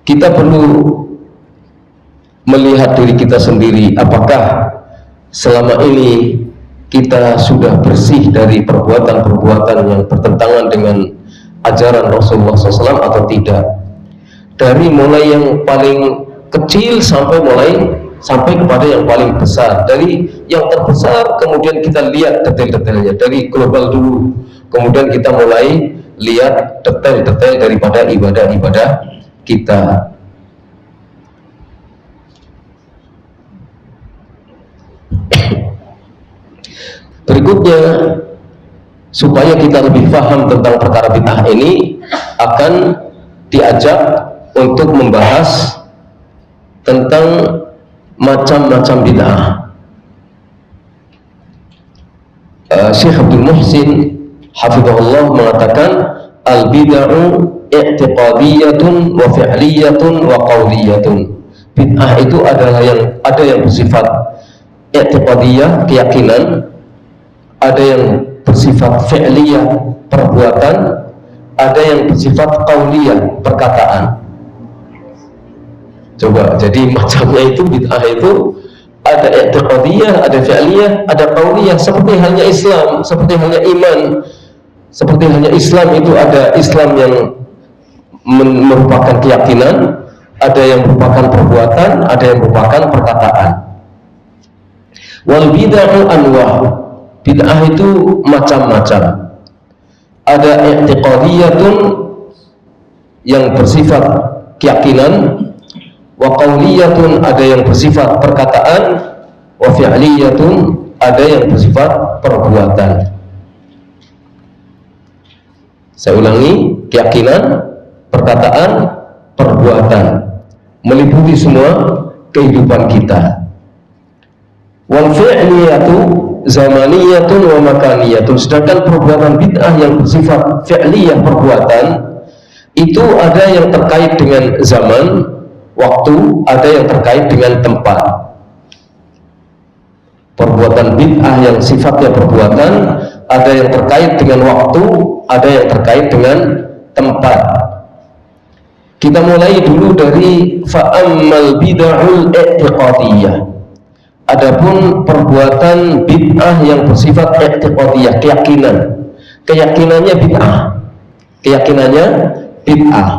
kita perlu melihat diri kita sendiri, apakah selama ini kita sudah bersih dari perbuatan-perbuatan yang bertentangan dengan ajaran Rasulullah SAW atau tidak. Dari mulai yang paling kecil sampai kepada yang paling besar. Dari yang terbesar kemudian kita lihat detail-detailnya dari global dulu, kemudian kita mulai lihat detail-detail daripada ibadah-ibadah kita. Berikutnya, supaya kita lebih paham tentang perkara bid'ah ini, akan diajak untuk membahas tentang macam-macam bid'ah. Syekh Abdul Muhsin hafizahullah mengatakan al-bid'u i'tiqadiyatun wa fi'liyatun wa qawliyatun. Bid'ah itu adalah ada yang bersifat i'tiqadiyah, keyakinan, ada yang bersifat fi'liyah, perbuatan, ada yang bersifat qauliyah, perkataan. Coba, jadi macamnya itu bid'ah itu ada i'tiqadiyah, ada fi'liyah, ada qauliyah, seperti halnya Islam, seperti halnya iman. Seperti halnya Islam itu ada Islam yang merupakan keyakinan, ada yang merupakan perbuatan, ada yang merupakan perkataan. Wal bid'ah anwa'. Bid'ah itu macam-macam. Ada i'tiqadiyatun yang bersifat keyakinan, wa qauliyatun ada yang bersifat perkataan, wa fi'liyatun ada yang bersifat perbuatan. Saya ulangi, keyakinan, perkataan, perbuatan meliputi semua kehidupan kita. Wal fi'liyatu zamaniyatun wa makaniyatun. Sedangkan perbuatan bid'ah yang bersifat fi'liyah, perbuatan itu ada yang terkait dengan zaman, waktu, ada yang terkait dengan tempat. Perbuatan bid'ah yang sifatnya perbuatan ada yang terkait dengan waktu, ada yang terkait dengan tempat. Kita mulai dulu dari fa'ammal bid'ahul i'tiqadiyah. Adapun perbuatan bid'ah yang bersifat i'tiqadiyah, keyakinan. Keyakinannya bid'ah. Keyakinannya bid'ah.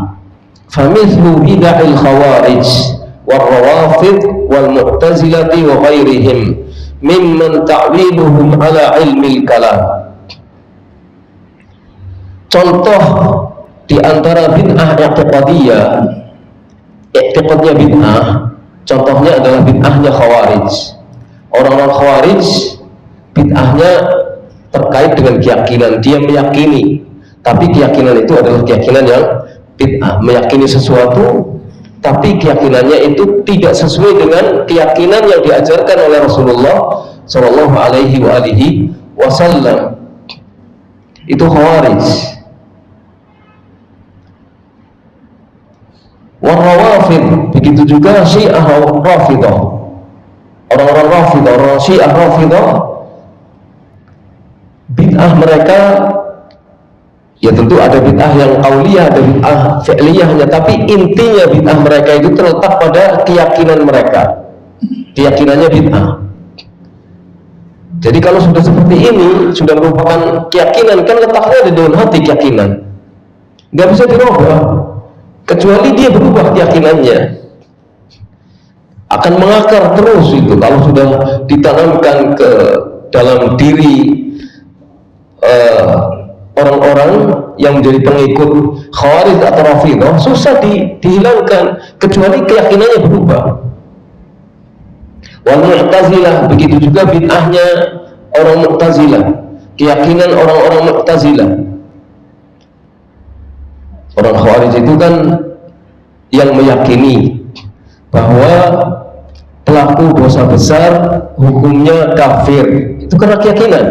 Famithlu bid'ahil khawarij wal rawafid wal mu'tazilati wa ghairihim mimman ta'wiluhum ala ilmil kalam. Contoh di antara bid'ah i'tiqadiyah, i'tiqadnya bid'ah, contohnya adalah bid'ahnya khawarij. Orang-orang khawarij bid'ahnya terkait dengan keyakinan, dia meyakini, tapi keyakinan itu adalah keyakinan yang bid'ah, meyakini sesuatu tapi keyakinannya itu tidak sesuai dengan keyakinan yang diajarkan oleh Rasulullah Shallallahu Alaihi Wasallam. Itu khawarij. Warrawafid, begitu juga Syiah Rafidah. Orang-orang Rafidah, orang Syiah Rafidah, bid'ah mereka ya tentu ada bid'ah yang qauliyah, ada bid'ah fi'liyahnya, tapi intinya bid'ah mereka itu terletak pada keyakinan mereka. Keyakinannya bid'ah. Jadi kalau sudah seperti ini, sudah merupakan keyakinan, kan letaknya di dalam hati keyakinan, nggak bisa dirubah, kecuali dia berubah keyakinannya, akan mengakar terus itu kalau sudah ditanamkan ke dalam diri orang-orang yang menjadi pengikut khawarij atau rafidah, susah dihilangkan kecuali keyakinannya berubah. Wal mu'tazilah, begitu juga bid'ahnya orang mu'tazilah, keyakinan orang-orang mu'tazilah. Orang khawarij itu kan yang meyakini bahwa pelaku dosa besar hukumnya kafir, itu karena keyakinan.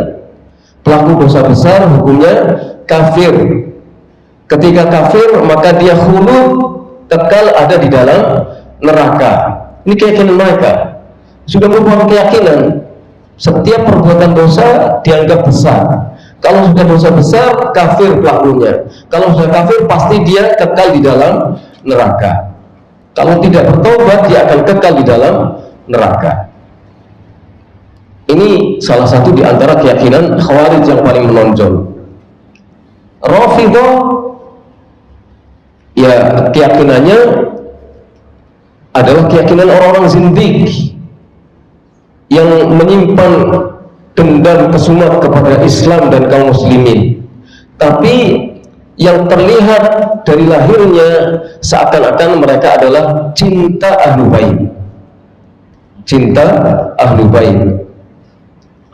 Pelaku dosa besar hukumnya kafir. Ketika kafir maka dia khulud, kekal ada di dalam neraka. Ini keyakinan mereka. Sudah merupakan keyakinan setiap perbuatan dosa dianggap besar. Kalau sudah dosa besar, kafir pelakunya. Kalau sudah kafir, pasti dia kekal di dalam neraka. Kalau tidak bertobat, dia akan kekal di dalam neraka. Ini salah satu di antara keyakinan khawarij yang paling menonjol. Rafidah, ya keyakinannya adalah keyakinan orang-orang zindik yang menyimpan dendam kesumat kepada Islam dan kaum muslimin, tapi yang terlihat dari lahirnya seakan-akan mereka adalah cinta ahlu bait, cinta ahlu bait,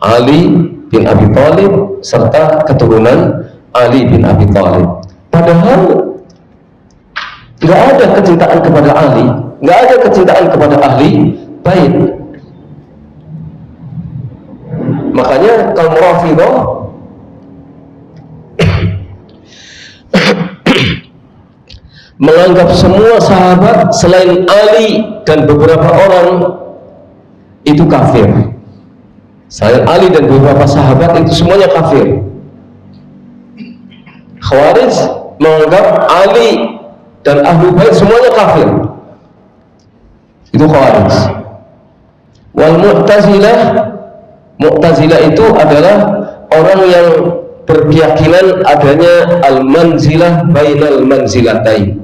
Ali bin Abi Thalib serta keturunan Ali bin Abi Thalib. Padahal nggak ada kecintaan kepada Ali, nggak ada kecintaan kepada ahli bait. Makanya kaum Rafidah menganggap semua sahabat selain Ali dan beberapa orang itu kafir. Selain Ali dan beberapa sahabat itu semuanya kafir. Khawarij menganggap Ali dan Ahlul Bait semuanya kafir. Itu Khawarij. Wal Mu'tazilah itu adalah orang yang berkeyakinan adanya al-manzilah bainal manzilatain.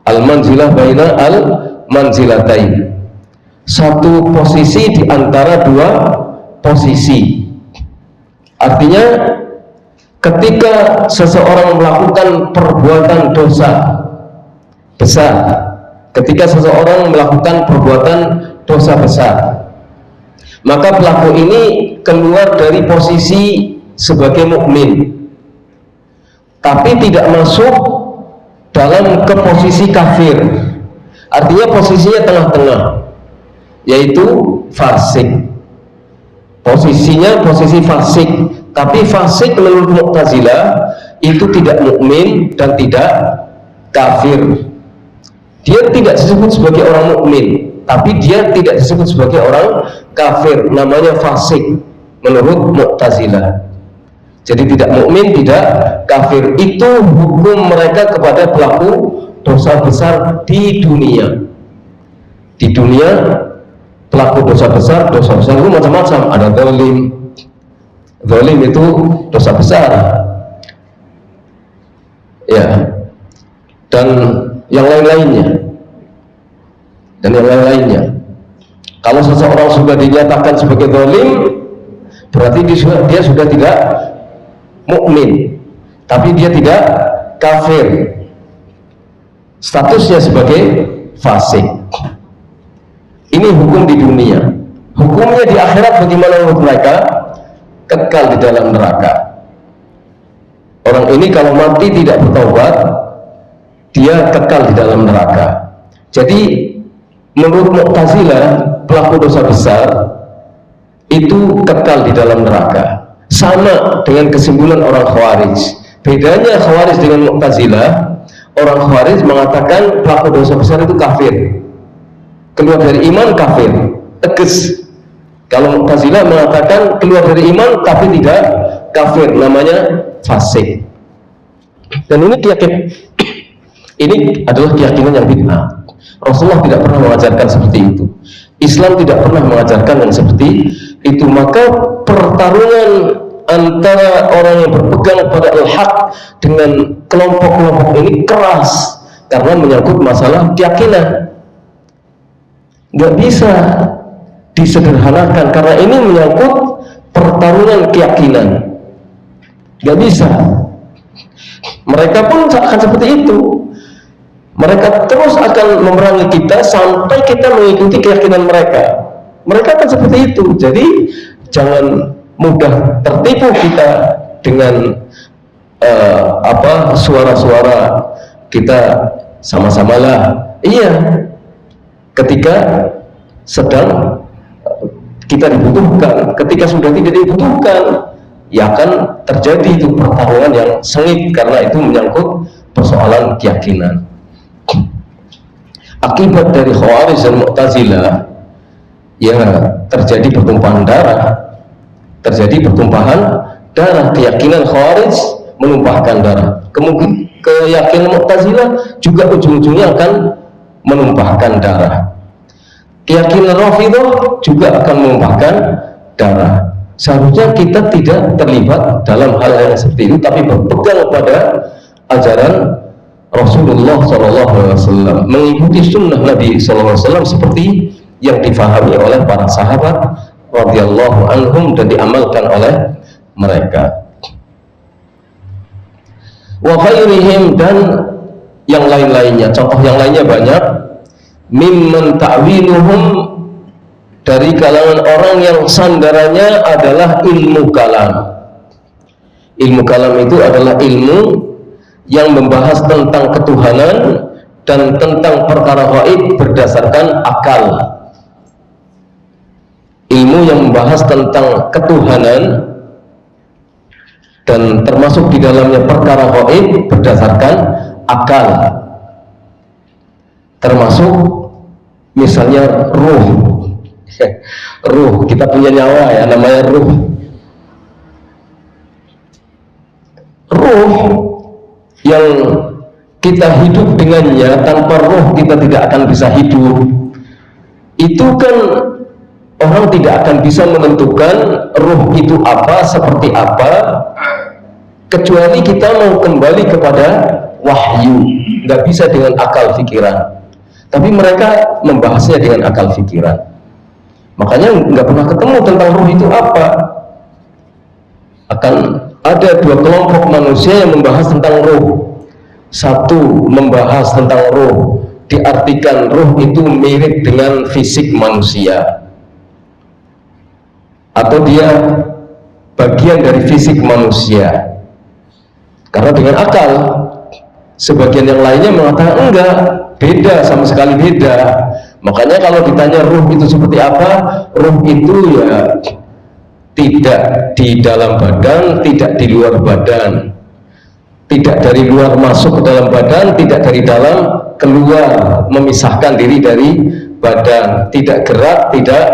Al-manzilah bainal al-manzilatain. Satu posisi di antara dua posisi. Artinya ketika seseorang melakukan perbuatan dosa besar, ketika seseorang melakukan perbuatan dosa besar, maka pelaku ini keluar dari posisi sebagai mukmin, tapi tidak masuk dalam ke posisi kafir. Artinya posisinya tengah-tengah, yaitu fasik. Posisinya posisi fasik, tapi fasik menurut Mu'tazilah itu tidak mukmin dan tidak kafir. Dia tidak disebut sebagai orang mukmin, tapi dia tidak disebut sebagai orang kafir, namanya fasik menurut Mu'tazilah. Jadi tidak mukmin, tidak kafir. Itu hukum mereka kepada pelaku dosa besar di dunia. Di dunia pelaku dosa besar itu macam-macam. Ada zalim itu dosa besar, ya, dan yang lain-lainnya. Kalau seseorang sudah dinyatakan sebagai zalim, berarti dia sudah tidak mukmin, tapi dia tidak kafir. Statusnya sebagai fasik. Ini hukum di dunia. Hukumnya di akhirat bagaimana menurut mereka? Kekal di dalam neraka. Orang ini kalau mati tidak bertaubat, dia kekal di dalam neraka. Jadi menurut Mu'tazilah, pelaku dosa besar itu kekal di dalam neraka. Sama dengan kesimpulan orang Khawarij. Bedanya Khawarij dengan Mu'tazilah, orang Khawarij mengatakan pelaku dosa besar itu kafir, keluar dari iman, kafir, tegas. Kalau Mu'tazilah mengatakan keluar dari iman tapi tidak kafir, namanya fasik. Dan ini adalah keyakinan yang bid'ah. Rasulullah tidak pernah mengajarkan seperti itu. Islam tidak pernah mengajarkan yang seperti itu. Maka pertarungan antara orang yang berpegang pada al-haq dengan kelompok-kelompok ini keras karena menyangkut masalah keyakinan. Nggak bisa disederhanakan karena ini menyangkut pertarungan keyakinan. Nggak bisa. Mereka pun akan seperti itu. Mereka terus akan memerangi kita sampai kita mengikuti keyakinan mereka. Mereka akan seperti itu. Jadi jangan mudah tertipu kita dengan suara-suara kita sama-samalah. Iya, ketika sedang kita dibutuhkan, ketika sudah tidak dibutuhkan, ya akan terjadi itu pertarungan yang sengit karena itu menyangkut persoalan keyakinan. Akibat dari Khawarij dan Mu'tazilah, ya terjadi pertumpahan darah. Keyakinan Khawarij menumpahkan darah. Kemudian keyakinan Mu'tazilah juga ujung-ujungnya akan menumpahkan darah. Keyakinan Rafidhah juga akan menumpahkan darah. Seharusnya kita tidak terlibat dalam hal yang seperti itu, tapi berpegang pada ajaran Rasulullah SAW, mengikuti sunnah Nabi SAW seperti yang difahami oleh para sahabat radhiyallahu anhum dan diamalkan oleh mereka. Wa ghairihim, dan yang lain-lainnya. Contoh yang lainnya banyak. Mimman ta'wiluhum, dari kalangan orang yang sandarannya adalah ilmu kalam. Ilmu kalam itu adalah ilmu yang membahas tentang ketuhanan dan tentang perkara gaib berdasarkan akal. Ilmu yang membahas tentang ketuhanan dan termasuk di dalamnya perkara gaib berdasarkan akal, termasuk misalnya ruh. Ruh, kita punya nyawa ya, namanya ruh. Ruh yang kita hidup dengannya, tanpa ruh kita tidak akan bisa hidup. Itu kan orang tidak akan bisa menentukan ruh itu apa, seperti apa, kecuali kita mau kembali kepada wahyu. Nggak bisa dengan akal pikiran, tapi mereka membahasnya dengan akal pikiran. Makanya nggak pernah ketemu tentang ruh itu apa. Akan ada dua kelompok manusia yang membahas tentang ruh. Satu membahas tentang ruh, diartikan ruh itu mirip dengan fisik manusia, atau dia bagian dari fisik manusia. Karena dengan akal, sebagian yang lainnya mengatakan enggak, beda, sama sekali beda. Makanya kalau ditanya ruh itu seperti apa, ruh itu ya tidak di dalam badan, tidak di luar badan, tidak dari luar masuk ke dalam badan, tidak dari dalam keluar, memisahkan diri dari badan, tidak gerak, tidak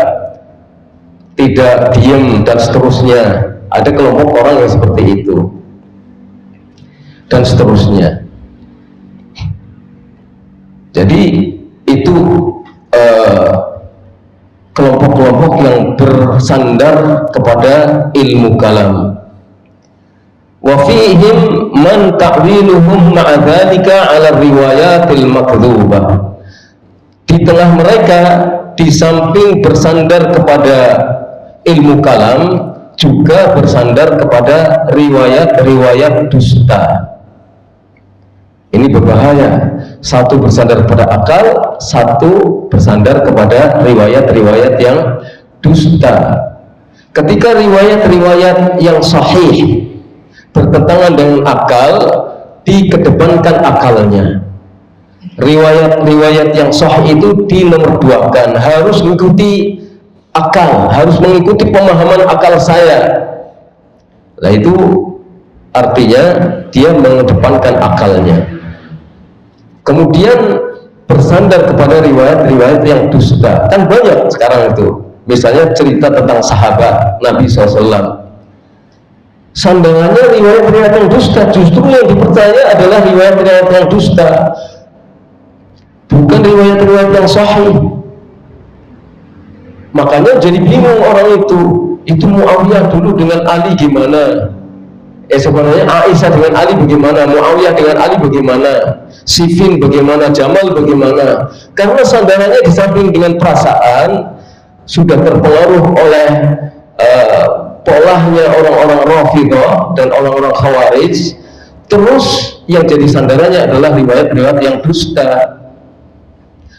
diem, dan seterusnya. Ada kelompok orang yang seperti itu, dan seterusnya. Jadi itu kelompok-kelompok yang bersandar kepada ilmu kalam. Wa fihim man ta'wiluhum ma'a dzalika 'ala riwayatil makdzubah. Di tengah mereka, di samping bersandar kepada ilmu kalam, juga bersandar kepada riwayat-riwayat dusta. Ini berbahaya. Satu bersandar kepada akal, satu bersandar kepada riwayat-riwayat yang dusta. Ketika riwayat-riwayat yang sahih bertentangan dengan akal, dikedepankan akalnya. Riwayat-riwayat yang sahih itu dinomorduakan, harus mengikuti akal, harus mengikuti pemahaman akal saya. Nah itu artinya dia mengedepankan akalnya. Kemudian bersandar kepada riwayat-riwayat yang dusta. Kan banyak sekarang itu. Misalnya cerita tentang sahabat Nabi SAW. Sandangannya riwayat-riwayat yang dusta. Justru yang dipercaya adalah riwayat-riwayat yang dusta, bukan riwayat-riwayat yang sahih. Makanya jadi bingung orang itu. Itu Muawiyah dulu dengan Ali gimana? Sebenarnya Aisyah dengan Ali bagaimana? Muawiyah dengan Ali bagaimana? Siffin bagaimana? Jamal bagaimana? Karena sandarannya di samping dengan perasaan, sudah terpengaruh oleh polahnya orang-orang Rafidhah dan orang-orang Khawarij. Terus yang jadi sandarannya adalah riwayat-riwayat yang dusta,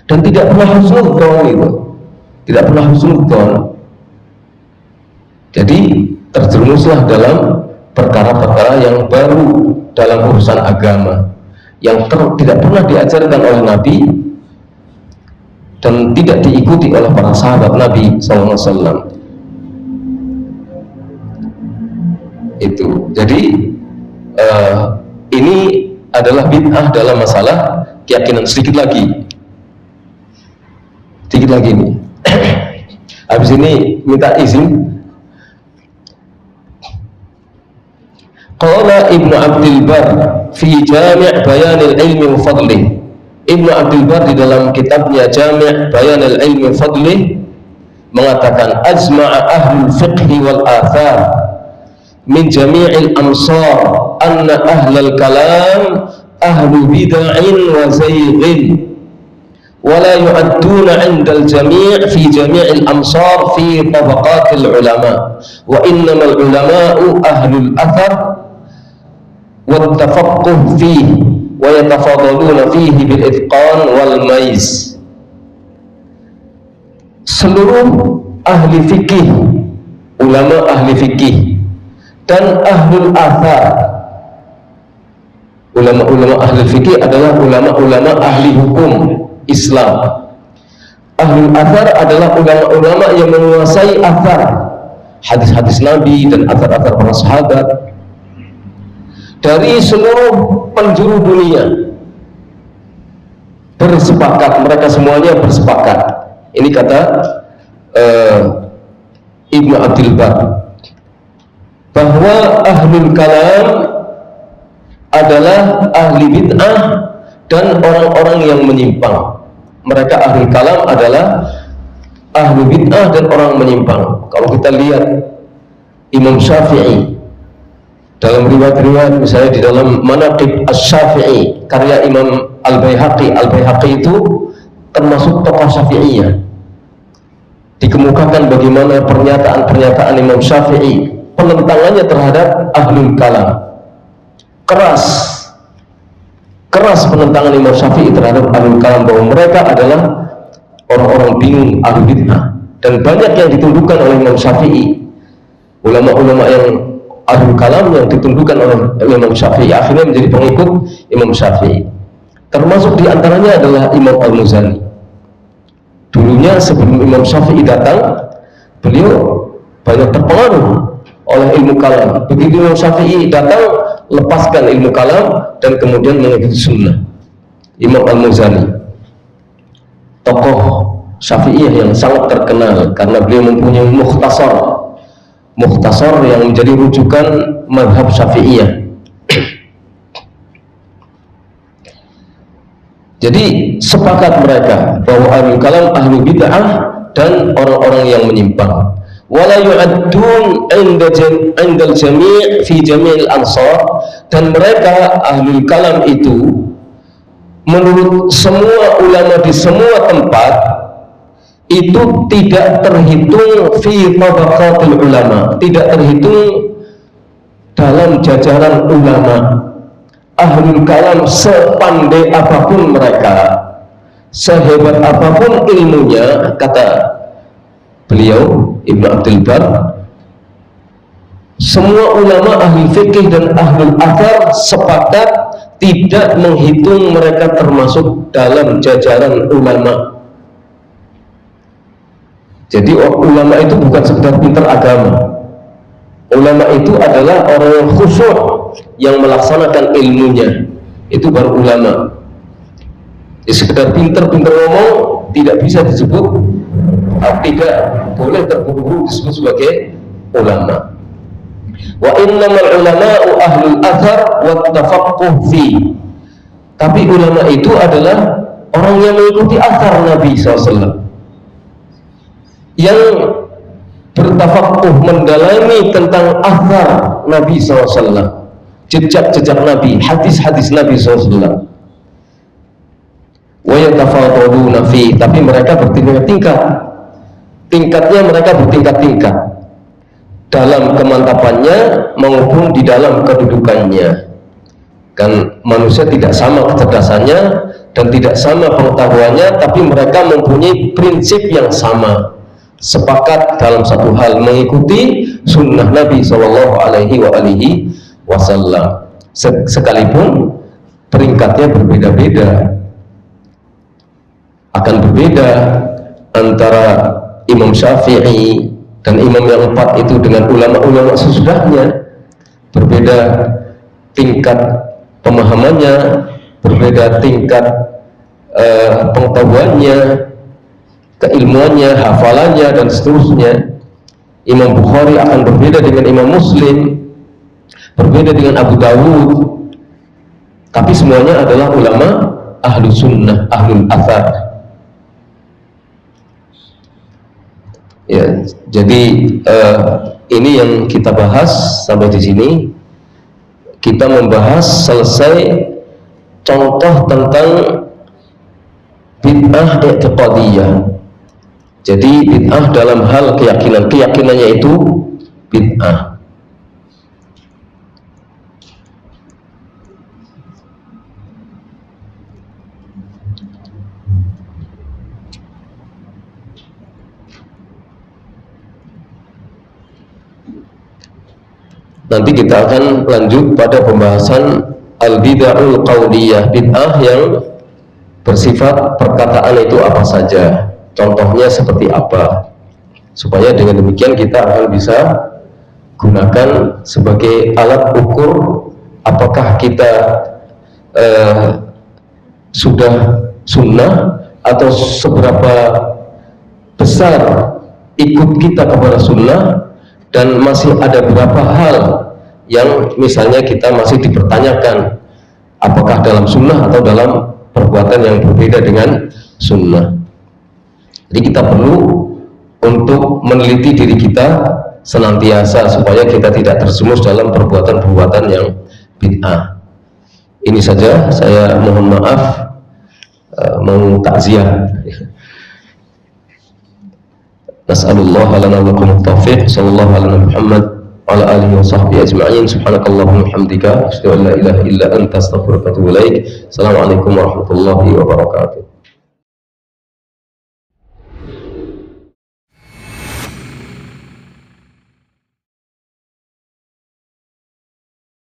dan tidak pernah husnudzon itu, tidak pernah husnudzon. Jadi terjerumuslah dalam perkara-perkara yang baru dalam urusan agama, yang tidak pernah diajarkan oleh Nabi dan tidak diikuti oleh para sahabat Nabi SAW. Itu jadi ini adalah bid'ah dalam masalah keyakinan. Sedikit lagi nih. Habis ini minta izin. Qala Ibnu Abdul Bar fi Jami' Bayan al-Ilmi wa Fadlih. Ibnu Abdul Bar di dalam kitabnya Jami' Bayan al-Ilmi wa Fadlih mengatakan, ajma'a ahlul fiqhi wal athar min jami'il amsar anna ahlal kalam ahlu bid'in wa zayghin wa la yu'adduna 'inda al-jami' fi jami'il amsar fi tabaqatil ulama wa innamal ulama'u ahlul athar والتفقه فيه ويتفاضلون فيه بالإتقان والميز. Seluruh ahli fikih, ulama ahli fikih dan ahlul athar. Ulama-ulama ahli fikih adalah ulama-ulama ahli hukum Islam. Ahlul athar adalah ulama-ulama yang menguasai athar, hadis-hadis Nabi dan athar-athar para sahabat, dari seluruh penjuru dunia. bersepakat, mereka semuanya bersepakat. Ini kata Ibnu Abdul Bar, bahwa ahlul kalam adalah ahli bid'ah dan orang-orang yang menyimpang. Mereka ahlul kalam adalah ahli bid'ah dan orang menyimpang. Kalau kita lihat Imam Syafi'i dalam riwayat-riwayat, misalnya di dalam Manaqib Asy-Syafi'i karya Imam Al-Baihaqi, Al-Baihaqi itu termasuk tokoh Syafi'iyah. Dikemukakan bagaimana pernyataan-pernyataan Imam Syafi'i, penentangannya terhadap ahlul kalam. Keras penentangan Imam Syafi'i terhadap ahlul kalam, bahwa mereka adalah orang-orang bingung, ahli bid'ah. Dan banyak yang ditundukkan oleh Imam Syafi'i, ulama-ulama yang ahlul kalam yang ditundukkan oleh Imam Syafi'i akhirnya menjadi pengikut Imam Syafi'i. Termasuk diantaranya adalah Imam Al-Muzani. Dulunya sebelum Imam Syafi'i datang, beliau banyak terpengaruh oleh ilmu kalam. Begitu Imam Syafi'i datang, lepaskan ilmu kalam dan kemudian mengikuti sunnah. Imam Al-Muzani, tokoh Syafi'iyah yang sangat terkenal karena beliau mempunyai mukhtasar yang menjadi rujukan mazhab Syafi'iyah. Jadi sepakat mereka bahwa ahlul kalam ahli bid'ah dan orang-orang yang menyimpang. Wala yu'addun 'indal jami' fi jami'il ansar, dan mereka ahlul kalam itu menurut semua ulama di semua tempat itu tidak terhitung fi tabaqatil ulama, tidak terhitung dalam jajaran ulama. Ahlul kalam sepandai apapun mereka, sehebat apapun ilmunya, kata beliau Ibnu Abdul Bar, semua ulama ahli fikih dan ahlul athar sepakat tidak menghitung mereka termasuk dalam jajaran ulama. Jadi ulama itu bukan sekedar pintar agama. Ulama itu adalah orang yang khusyuk, yang melaksanakan ilmunya. Itu baru ulama. Ya, sekedar pintar-pintar ngomong tidak bisa disebut, tidak boleh terburu-buru disebut sebagai ulama. Wa innamal ulama'u ahlul athar wa tafaqquh fi. Tapi ulama itu adalah orang yang mengikuti athar Nabi SAW, yang bertafakuh, mendalami tentang athar Nabi SAW, jejak-jejak Nabi, hadis-hadis Nabi SAW. Wa yatafadhaluna fi, tapi mereka bertingkat-tingkat. Tingkatnya mereka bertingkat-tingkat dalam kemantapannya maupun di dalam kedudukannya. Kan manusia tidak sama kecerdasannya dan tidak sama pengetahuannya, tapi mereka mempunyai prinsip yang sama, sepakat dalam satu hal, mengikuti sunnah Nabi SAW. Sekalipun peringkatnya berbeda-beda, akan berbeda antara Imam Syafi'i dan imam yang empat itu dengan ulama-ulama sesudahnya. Berbeda tingkat pemahamannya, berbeda tingkat pengetahuannya, keilmuannya, hafalannya, dan seterusnya. Imam Bukhari akan berbeda dengan Imam Muslim, berbeda dengan Abu Dawud, tapi semuanya adalah ulama ahlu sunnah, ahlul athar. Ya, jadi ini yang kita bahas sampai di sini. Kita membahas selesai contoh tentang bid'ah i'tiqadiyah. Jadi bid'ah dalam hal keyakinan, keyakinannya itu bid'ah. Nanti kita akan lanjut pada pembahasan al-bid'ahul qauliyah, bid'ah yang bersifat perkataan itu apa saja, contohnya seperti apa, supaya dengan demikian kita akan bisa gunakan sebagai alat ukur apakah kita sudah sunnah, atau seberapa besar ikut kita kepada sunnah, dan masih ada beberapa hal yang misalnya kita masih dipertanyakan apakah dalam sunnah atau dalam perbuatan yang berbeda dengan sunnah. Jadi kita perlu untuk meneliti diri kita senantiasa supaya kita tidak terjerumus dalam perbuatan-perbuatan yang bid'ah. Ini saja, saya mohon maaf, mau takziah. Nas'alullah lana wa lakum taufiq. Sallallahu ala Muhammad wa ala alihi wa sahbihi ajma'in. Subhanakallahumma hamdika asyhadu an la ilaha illa anta astaghfiruka wa atubu ilaik. Assalamualaikum warahmatullahi wabarakatuh.